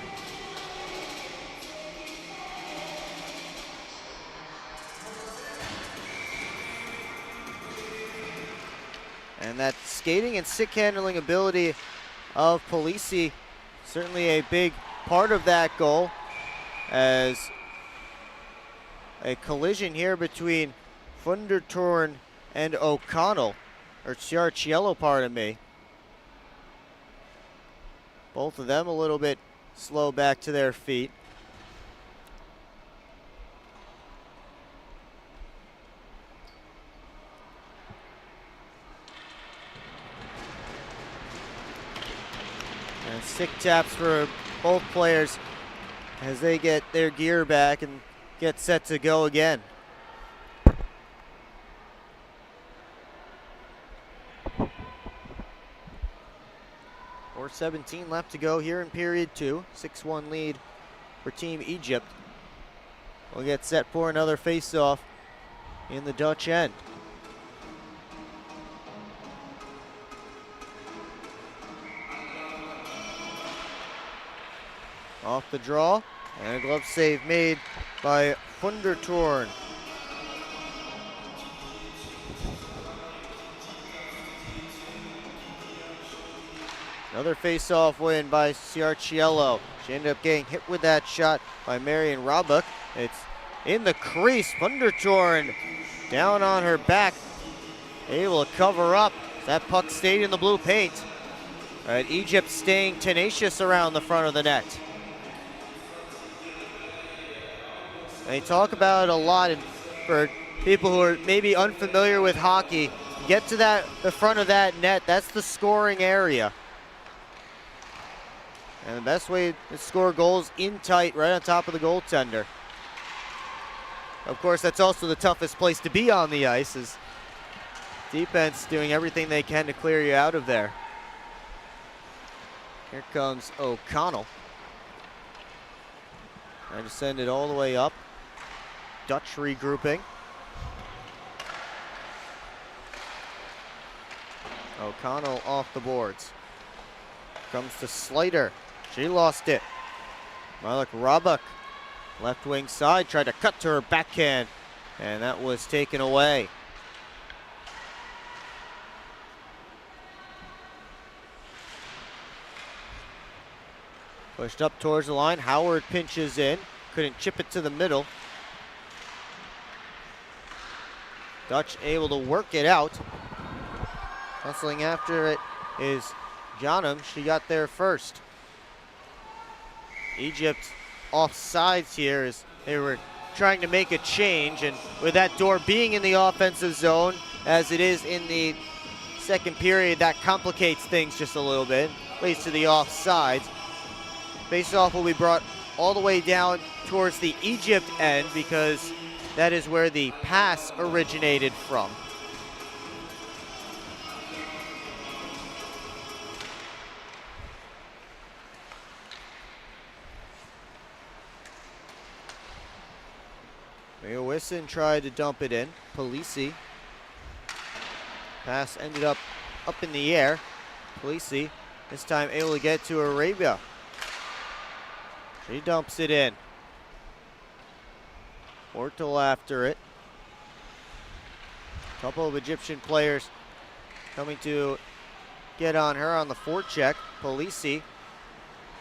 And that skating and stick handling ability of Polisi, certainly a big part of that goal, as a collision here between Thundertorn and O'Connell, or Ciarciello, pardon me. Both of them a little bit slow back to their feet. And stick taps for both players as they get their gear back and get set to go again. Or 17 left to go here in period 2. 6-1 lead for Team Egypt. We'll get set for another face-off in the Dutch end. Off the draw, and a glove save made by Thundertorn. Another face-off win by Ciarciello. She ended up getting hit with that shot by Marion Roebuck. It's in the crease. Thundertorn down on her back, able to cover up. That puck stayed in the blue paint. All right, Egypt staying tenacious around the front of the net. They talk about it a lot, and for people who are maybe unfamiliar with hockey, get to the front of that net, that's the scoring area. And the best way to score goals in tight, right on top of the goaltender. Of course, that's also the toughest place to be on the ice, is defense doing everything they can to clear you out of there. Here comes O'Connell. Trying to send it all the way up. Dutch regrouping. O'Connell off the boards. Comes to Slater. She lost it. Marlik Roebuck, left wing side, tried to cut to her backhand, and that was taken away. Pushed up towards the line. Howard pinches in. Couldn't chip it to the middle. Dutch able to work it out. Hustling after it is Johnham. She got there first. Egypt off sides here as they were trying to make a change, and with that door being in the offensive zone as it is in the second period, that complicates things just a little bit. Leads to the offsides. Face-off will be brought all the way down towards the Egypt end because that is where the pass originated from. Wilson tried to dump it in. Polisi. Pass ended up in the air. Polisi this time able to get to Arabia. She dumps it in. Ortel after it. A couple of Egyptian players coming to get on her on the forecheck. Polisi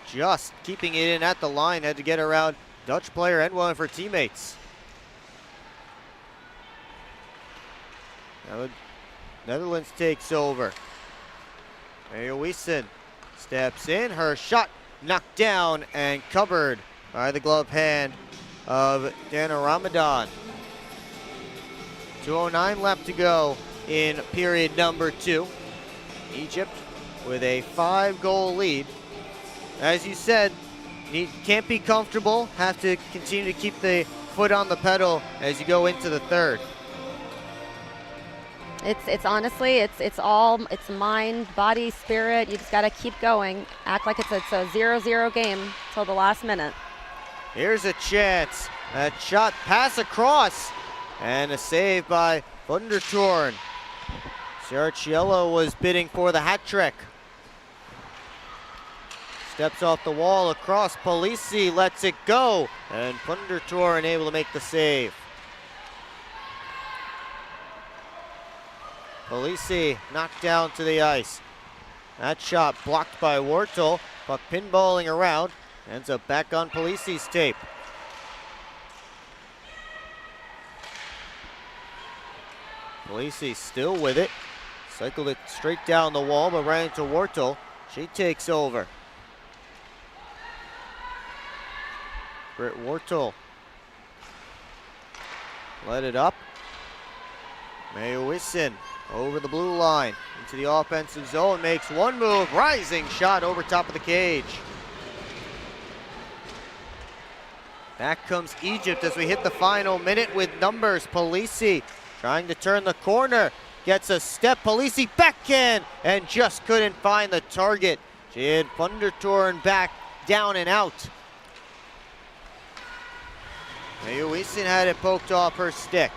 just keeping it in at the line. Had to get around Dutch player and one of her teammates. Now the Netherlands takes over. Wilson steps in. Her shot knocked down and covered by the glove hand of Dana Ramadan. 2:09 left to go in period number 2. Egypt with a 5-goal lead. As you said, you can't be comfortable. Have to continue to keep the foot on the pedal as you go into the third. It's honestly, it's mind, body, spirit. You just got to keep going. Act like it's a 0-0 game till the last minute. Here's a chance. A shot pass across. And a save by Vundertorn. Ciarciello was bidding for the hat trick. Steps off the wall across. Polisi lets it go. And Vundertorn able to make the save. Polisi knocked down to the ice. That shot blocked by Wortel. Puck pinballing around. Ends up back on Polisi's tape. Polisi still with it. Cycled it straight down the wall, but ran into Wortel. She takes over. Britt Wortel let it up. Mayowissen over the blue line into the offensive zone, makes one move, rising shot over top of the cage. Back comes Egypt as we hit the final minute with numbers. Polisi trying to turn the corner, gets a step. Polisi backhand and just couldn't find the target. She had Vundertorn back down and out. Mayowissen had it poked off her stick.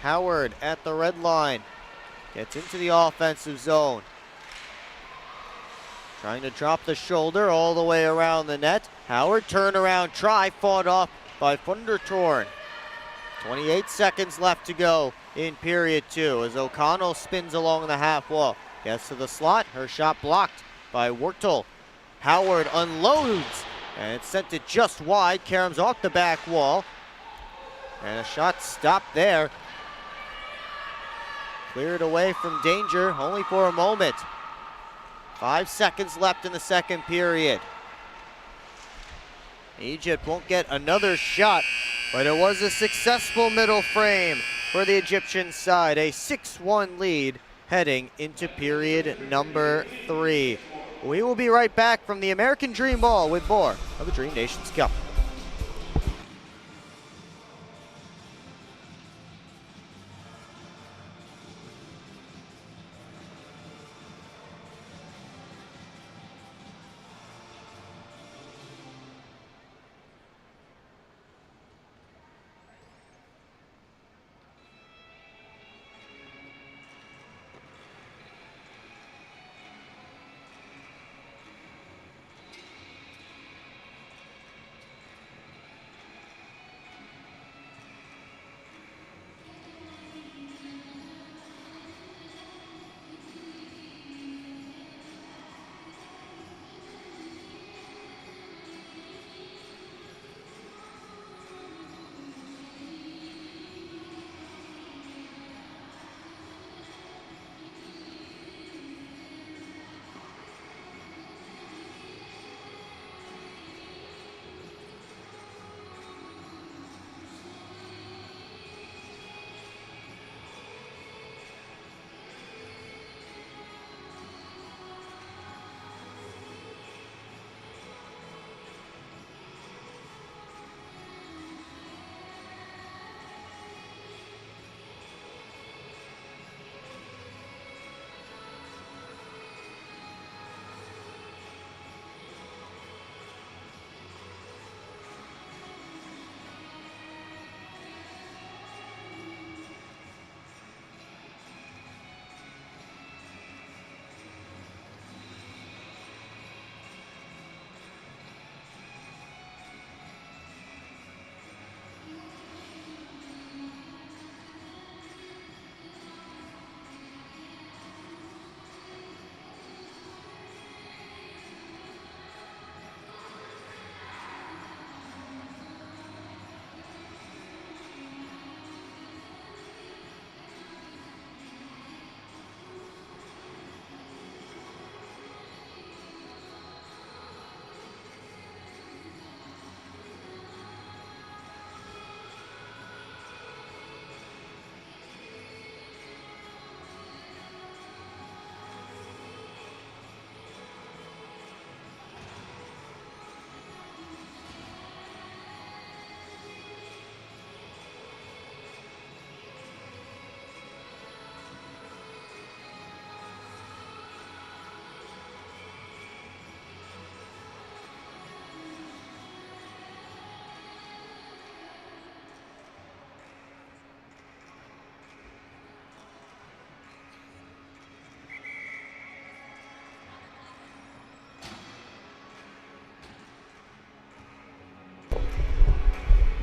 Howard at the red line. Gets into the offensive zone. Trying to drop the shoulder all the way around the net. Howard turnaround try, fought off by Vundertorn. 28 seconds left to go in period 2 as O'Connell spins along the half wall. Gets to the slot, her shot blocked by Wortel. Howard unloads and it's sent it just wide. Karam's off the back wall. And a shot stopped there. Cleared away from danger, only for a moment. 5 seconds left in the second period. Egypt won't get another shot, but it was a successful middle frame for the Egyptian side. A 6-1 lead heading into period number 3. We will be right back from the American Dream Ball with more of the Dream Nations Cup.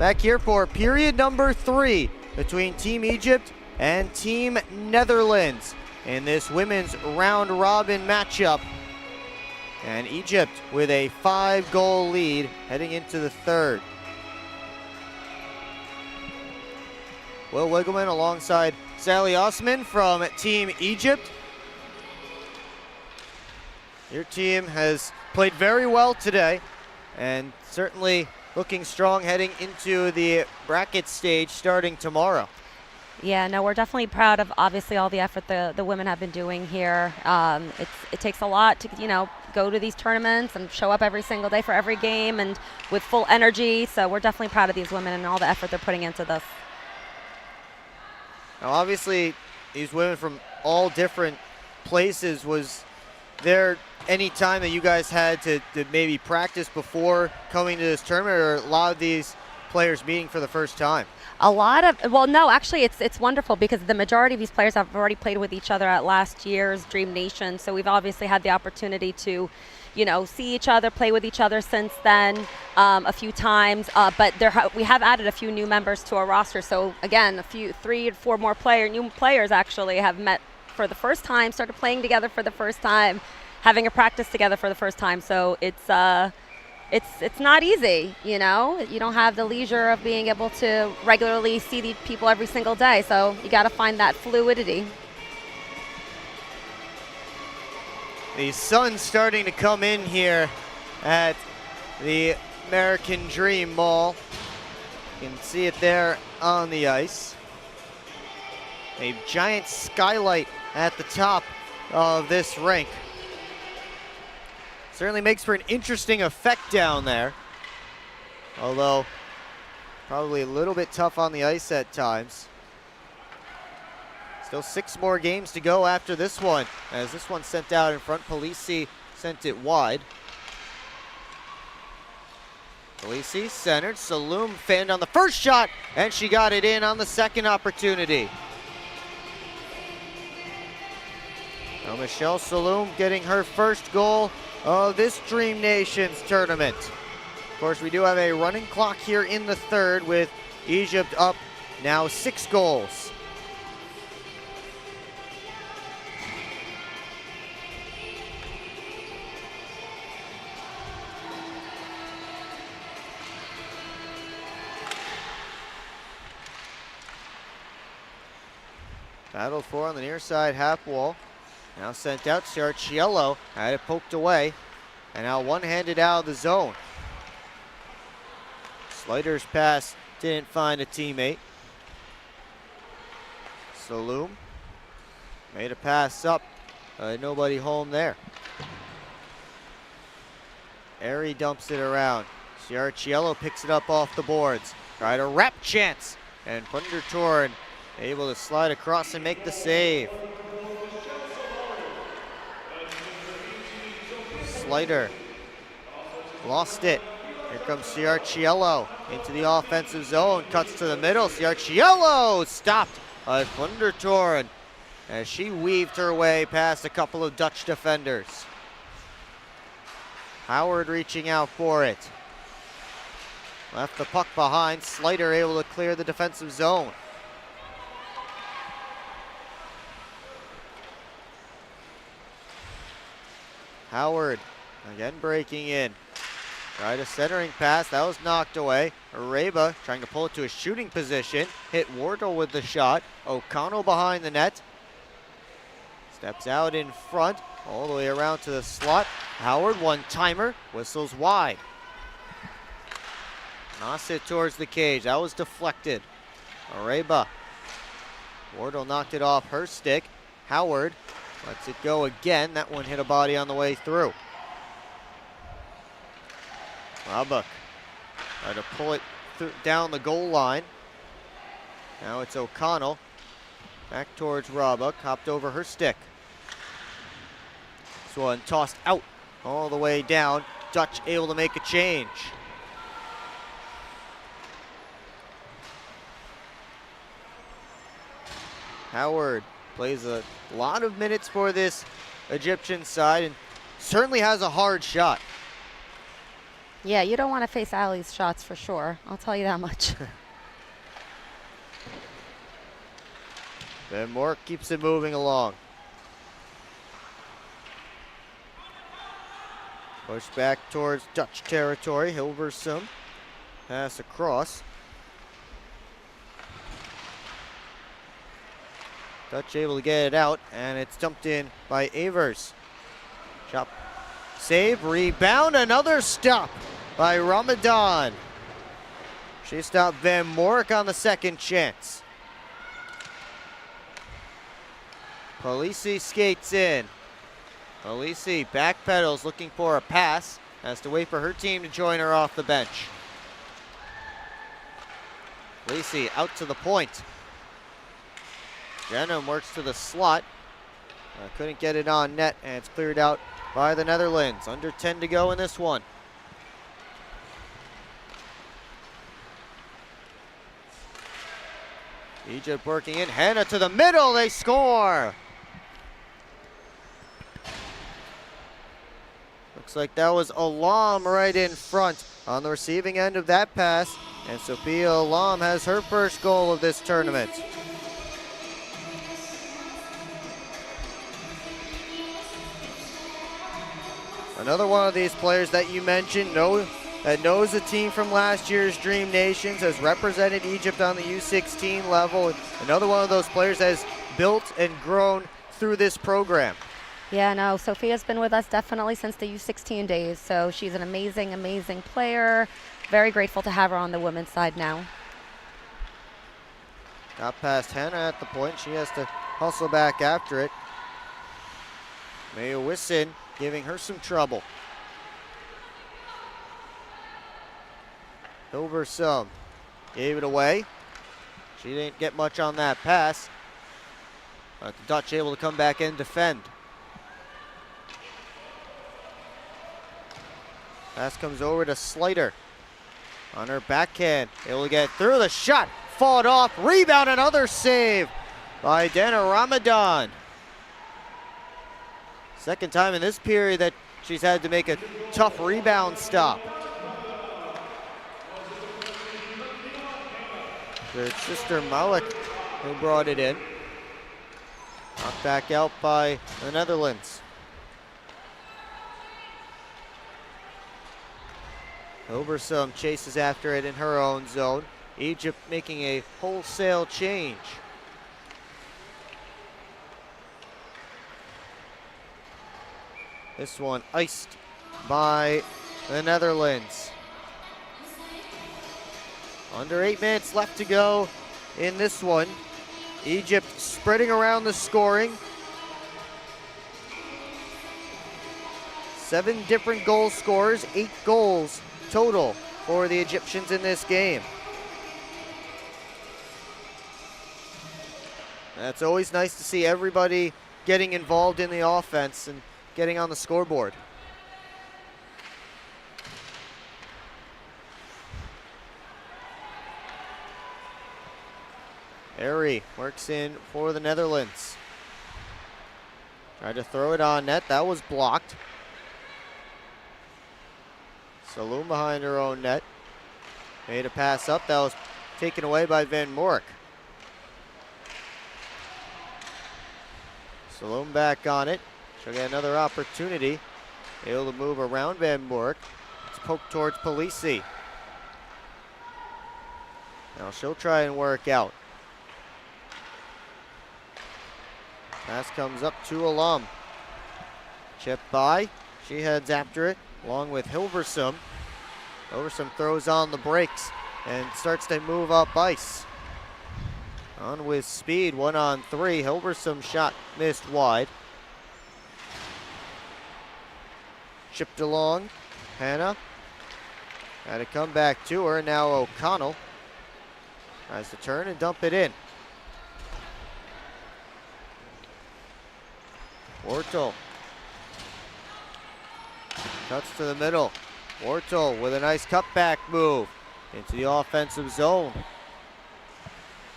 back here for period number 3 between Team Egypt and Team Netherlands in this women's round robin matchup. And Egypt with a 5-goal lead heading into the third. Will Wiggleman alongside Sally Osman from Team Egypt. Your team has played very well today and certainly looking strong heading into the bracket stage starting tomorrow. Yeah, no, we're definitely proud of obviously all the effort the women have been doing here. It takes a lot to, go to these tournaments and show up every single day for every game and with full energy. So we're definitely proud of these women and all the effort they're putting into this. Now, obviously, these women from all different places, was there any time that you guys had to maybe practice before coming to this tournament, or a lot of these players meeting for the first time? No, actually it's wonderful because the majority of these players have already played with each other at last year's Dream Nation. So we've obviously had the opportunity to, see each other, play with each other since then a few times. But we have added a few new members to our roster. So again, 3 or 4 more new players actually have met for the first time, started playing together for the first time, having a practice together for the first time. So it's not easy, You don't have the leisure of being able to regularly see the people every single day. So you got to find that fluidity. The sun's starting to come in here at the American Dream Mall. You can see it there on the ice. A giant skylight at the top of this rink. Certainly makes for an interesting effect down there. Although, probably a little bit tough on the ice at times. Still 6 more games to go after this one. As this one sent out in front, Polisi sent it wide. Polisi centered, Saloom fanned on the first shot, and she got it in on the second opportunity. Now Michelle Saloom getting her first goal of this Dream Nations tournament. Of course, we do have a running clock here in the third with Egypt up now 6 goals. Battled for on the near side half wall. Now sent out, Ciarciello had it poked away, and now one-handed out of the zone. Slider's pass didn't find a teammate. Saloom made a pass up, nobody home there. Airy dumps it around. Ciarciello picks it up off the boards. Tried a wrap chance, and Pundertoren able to slide across and make the save. Slider lost it. Here comes Ciarciello into the offensive zone, cuts to the middle. Ciarciello stopped by Pundertoren as she weaved her way past a couple of Dutch defenders. Howard reaching out for it. Left the puck behind. Slider able to clear the defensive zone. Howard again breaking in. Tried a centering pass, that was knocked away. Areba trying to pull it to a shooting position. Hit Wardle with the shot. O'Connell behind the net. Steps out in front, all the way around to the slot. Howard, one-timer, whistles wide. Toss it towards the cage, that was deflected. Areba. Wardle knocked it off her stick. Howard lets it go again. That one hit a body on the way through. Rabuk tried to pull it down the goal line. Now it's O'Connell. Back towards Rabuk, hopped over her stick. This one tossed out all the way down. Dutch able to make a change. Howard plays a lot of minutes for this Egyptian side and certainly has a hard shot. Yeah, you don't want to face Allie's shots for sure. I'll tell you that much. Van Moore keeps it moving along. Push back towards Dutch territory. Hilversum. Pass across. Dutch able to get it out, and it's dumped in by Avers. Shot, save, rebound, another stop by Ramadan. She stopped Van Morik on the second chance. Polisi skates in. Polisi backpedals, looking for a pass. Has to wait for her team to join her off the bench. Polisi out to the point. Jenham works to the slot. Couldn't get it on net, and it's cleared out by the Netherlands. Under 10 to go in this one. Egypt working in. Hannah to the middle. They score. Looks like that was Alam right in front on the receiving end of that pass. And Sophia Alam has her first goal of this tournament. Another one of these players that you mentioned that knows the team from last year's Dream Nations, has represented Egypt on the U16 level. Another one of those players that has built and grown through this program. Yeah, no, Sophia's been with us definitely since the U16 days, so she's an amazing, amazing player. Very grateful to have her on the women's side now. Got past Hannah at the point. She has to hustle back after it. Mayo Wisson giving her some trouble. Hilversum gave it away. She didn't get much on that pass. But the Dutch able to come back and defend. Pass comes over to Slater. On her backhand, able to get through. The shot fought off. Rebound, another save by Dana Ramadan. Second time in this period that she's had to make a tough rebound stop. Their sister Malik who brought it in. Knocked back out by the Netherlands. Hilversum chases after it in her own zone. Egypt making a wholesale change. This one iced by the Netherlands. Under 8 minutes left to go in this one. Egypt spreading around the scoring. 7 different goal scorers, 8 goals total for the Egyptians in this game. That's always nice to see everybody getting involved in the offense and getting on the scoreboard. Airy works in for the Netherlands. Tried to throw it on net, that was blocked. Saloon behind her own net. Made a pass up, that was taken away by Van Morik. Saloon back on it. She'll get another opportunity. Able to move around Van Morik. It's poked towards Polisi. Now she'll try and work out. Pass comes up to Alam. Chip by. She heads after it along with Hilversum. Hilversum throws on the brakes and starts to move up ice. On with speed, 1-on-3. Hilversum shot missed wide. Chipped along. Hannah had to come back to her. Now O'Connell tries to turn and dump it in. Wortel cuts to the middle. Wortel with a nice cutback move into the offensive zone.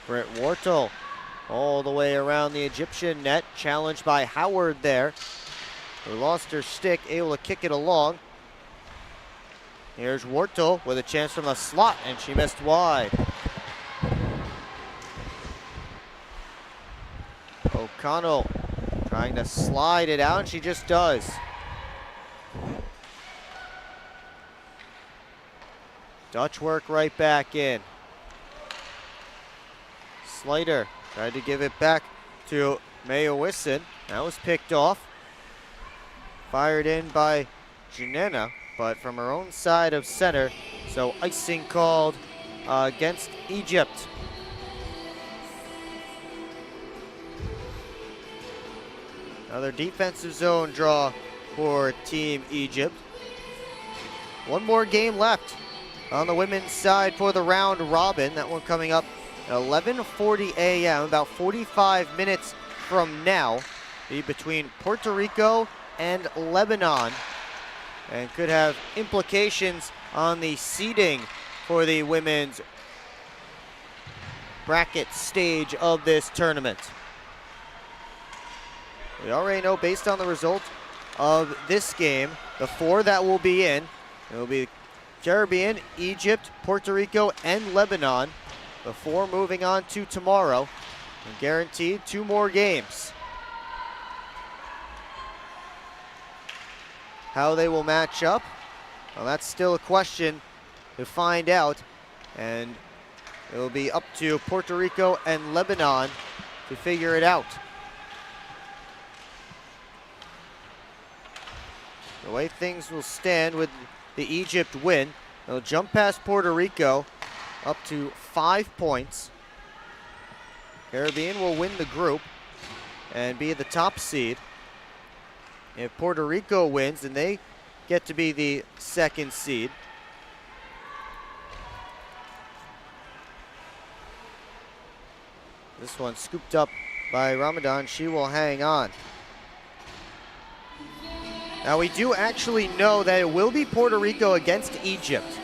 Britt Wortel all the way around the Egyptian net, challenged by Howard there, who lost her stick, able to kick it along. Here's Wortel with a chance from the slot, and she missed wide. O'Connell trying to slide it out, and she just does. Dutch work right back in. Slater tried to give it back to Mayo-Wisson. That was picked off. Fired in by Janena, but from her own side of center. So icing called against Egypt. Another defensive zone draw for Team Egypt. One more game left on the women's side for the round robin. That one coming up at 11:40 a.m., about 45 minutes from now. Be between Puerto Rico and Lebanon, and could have implications on the seeding for the women's bracket stage of this tournament. We already know, based on the result of this game, the four that will be in, it will be Caribbean, Egypt, Puerto Rico, and Lebanon. The four moving on to tomorrow, and guaranteed 2 more games. How they will match up, well, that's still a question to find out, and it will be up to Puerto Rico and Lebanon to figure it out. The way things will stand with the Egypt win, they'll jump past Puerto Rico up to 5 points. Caribbean will win the group and be the top seed. If Puerto Rico wins, then they get to be the 2nd seed. This one scooped up by Ramadan. She will hang on. Now we do actually know that it will be Puerto Rico against Egypt.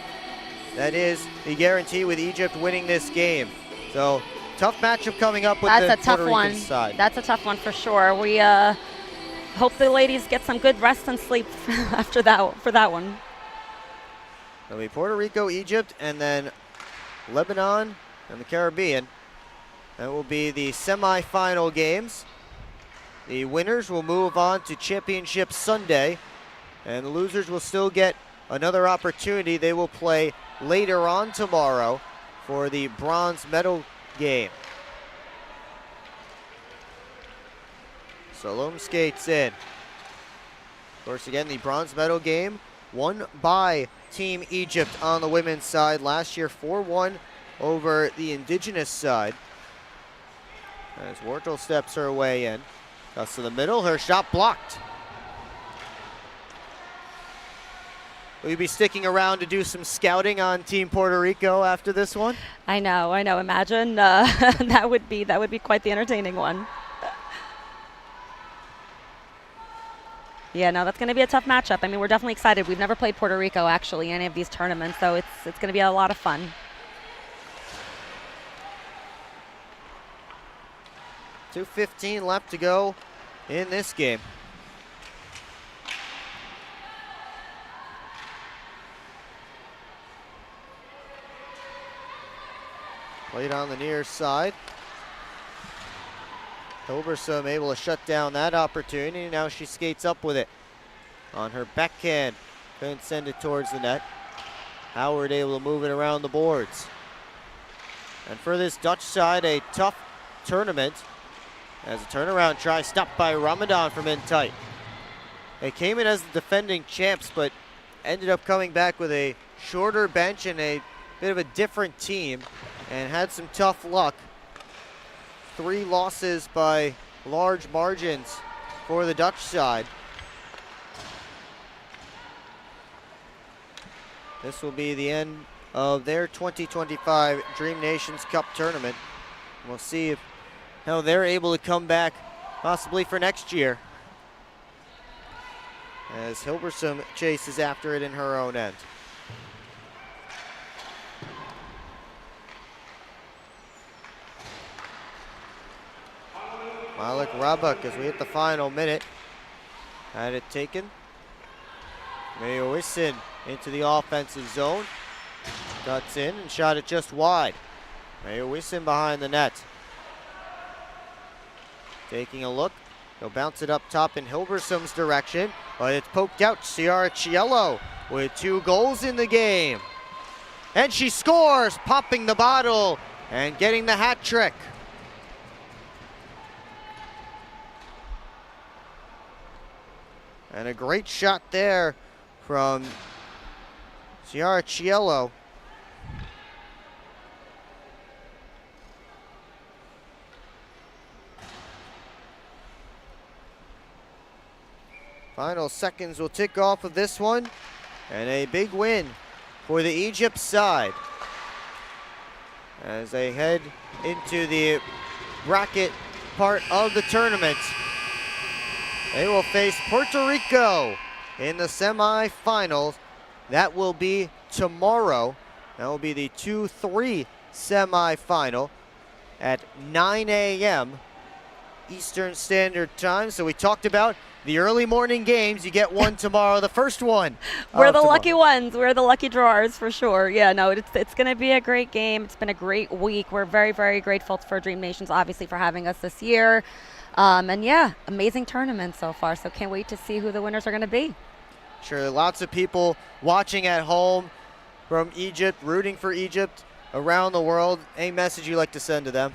That is the guarantee, with Egypt winning this game. So tough matchup coming up with the Puerto Rican side. That's a tough one for sure. We hope the ladies get some good rest and sleep after that for that one. It'll be Puerto Rico, Egypt, and then Lebanon and the Caribbean. That will be the semifinal games. The winners will move on to Championship Sunday, and the losers will still get another opportunity. They will play later on tomorrow for the bronze medal game. Salome skates in. Of course, again, the bronze medal game won by Team Egypt on the women's side last year, 4-1 over the indigenous side. As Wortel steps her way in. Cuts to the middle, her shot blocked. Will you be sticking around to do some scouting on Team Puerto Rico after this one? I know. Imagine that would be quite the entertaining one. Yeah, no, that's going to be a tough matchup. I mean, we're definitely excited. We've never played Puerto Rico, actually, in any of these tournaments, so it's going to be a lot of fun. .2:15 left to go in this game. Played on the near side. Hilversum able to shut down that opportunity. Now she skates up with it on her backhand. Couldn't send it towards the net. Howard able to move it around the boards. And for this Dutch side, a tough tournament. As a turnaround try stopped by Ramadan from in tight. They came in as the defending champs, but ended up coming back with a shorter bench and a bit of a different team, and had some tough luck. 3 losses by large margins for the Dutch side. This will be the end of their 2025 Dream Nations Cup tournament. We'll see how they're able to come back possibly for next year, as Hilversum chases after it in her own end. Malik Rabak, as we hit the final minute, had it taken. Mayo-Wisson into the offensive zone. Cuts in and shot it just wide. Mayowisin behind the net. Taking a look. He'll bounce it up top in Hilversum's direction, but it's poked out. Ciara Cielo with 2 goals in the game. And she scores, popping the bottle and getting the hat trick. And a great shot there from Ciara Cielo. Final seconds will tick off of this one, and a big win for the Egypt side as they head into the bracket part of the tournament. They will face Puerto Rico in the semifinals. That will be tomorrow. That will be the 2-3 semifinal at 9 a.m. Eastern Standard Time. So we talked about the early morning games. You get one tomorrow, the first one. We're the lucky ones. We're the lucky drawers for sure. Yeah, no, it's going to be a great game. It's been a great week. We're very, very grateful for Dream Nations, obviously, for having us this year. And yeah, amazing tournament so far. So can't wait to see who the winners are going to be. Sure, lots of people watching at home from Egypt, rooting for Egypt around the world. Any message you'd like to send to them?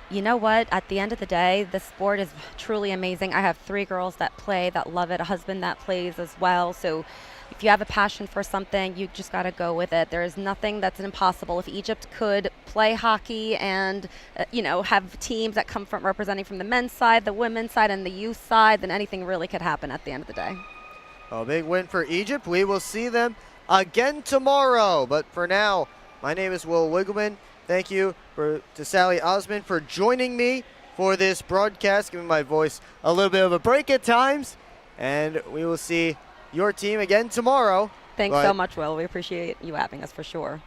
You know what? At the end of the day, the sport is truly amazing. I have 3 girls that play, that love it, a husband that plays as well. So if you have a passion for something, you just got to go with it. There is nothing that's impossible. If Egypt could play hockey and, have teams that come from representing from the men's side, the women's side, and the youth side, then anything really could happen at the end of the day. A big win for Egypt. We will see them again tomorrow. But for now, my name is Will Wiggleman. Thank you to Sally Osman for joining me for this broadcast, giving my voice a little bit of a break at times. And we will see your team again tomorrow. Thanks so much, Will. We appreciate you having us for sure.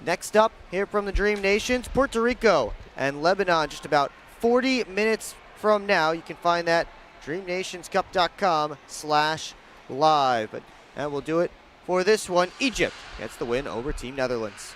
Next up, here from the Dream Nations, Puerto Rico and Lebanon, just about 40 minutes from now. You can find that dreamnationscup.com/live. But that will do it for this one. Egypt gets the win over Team Netherlands.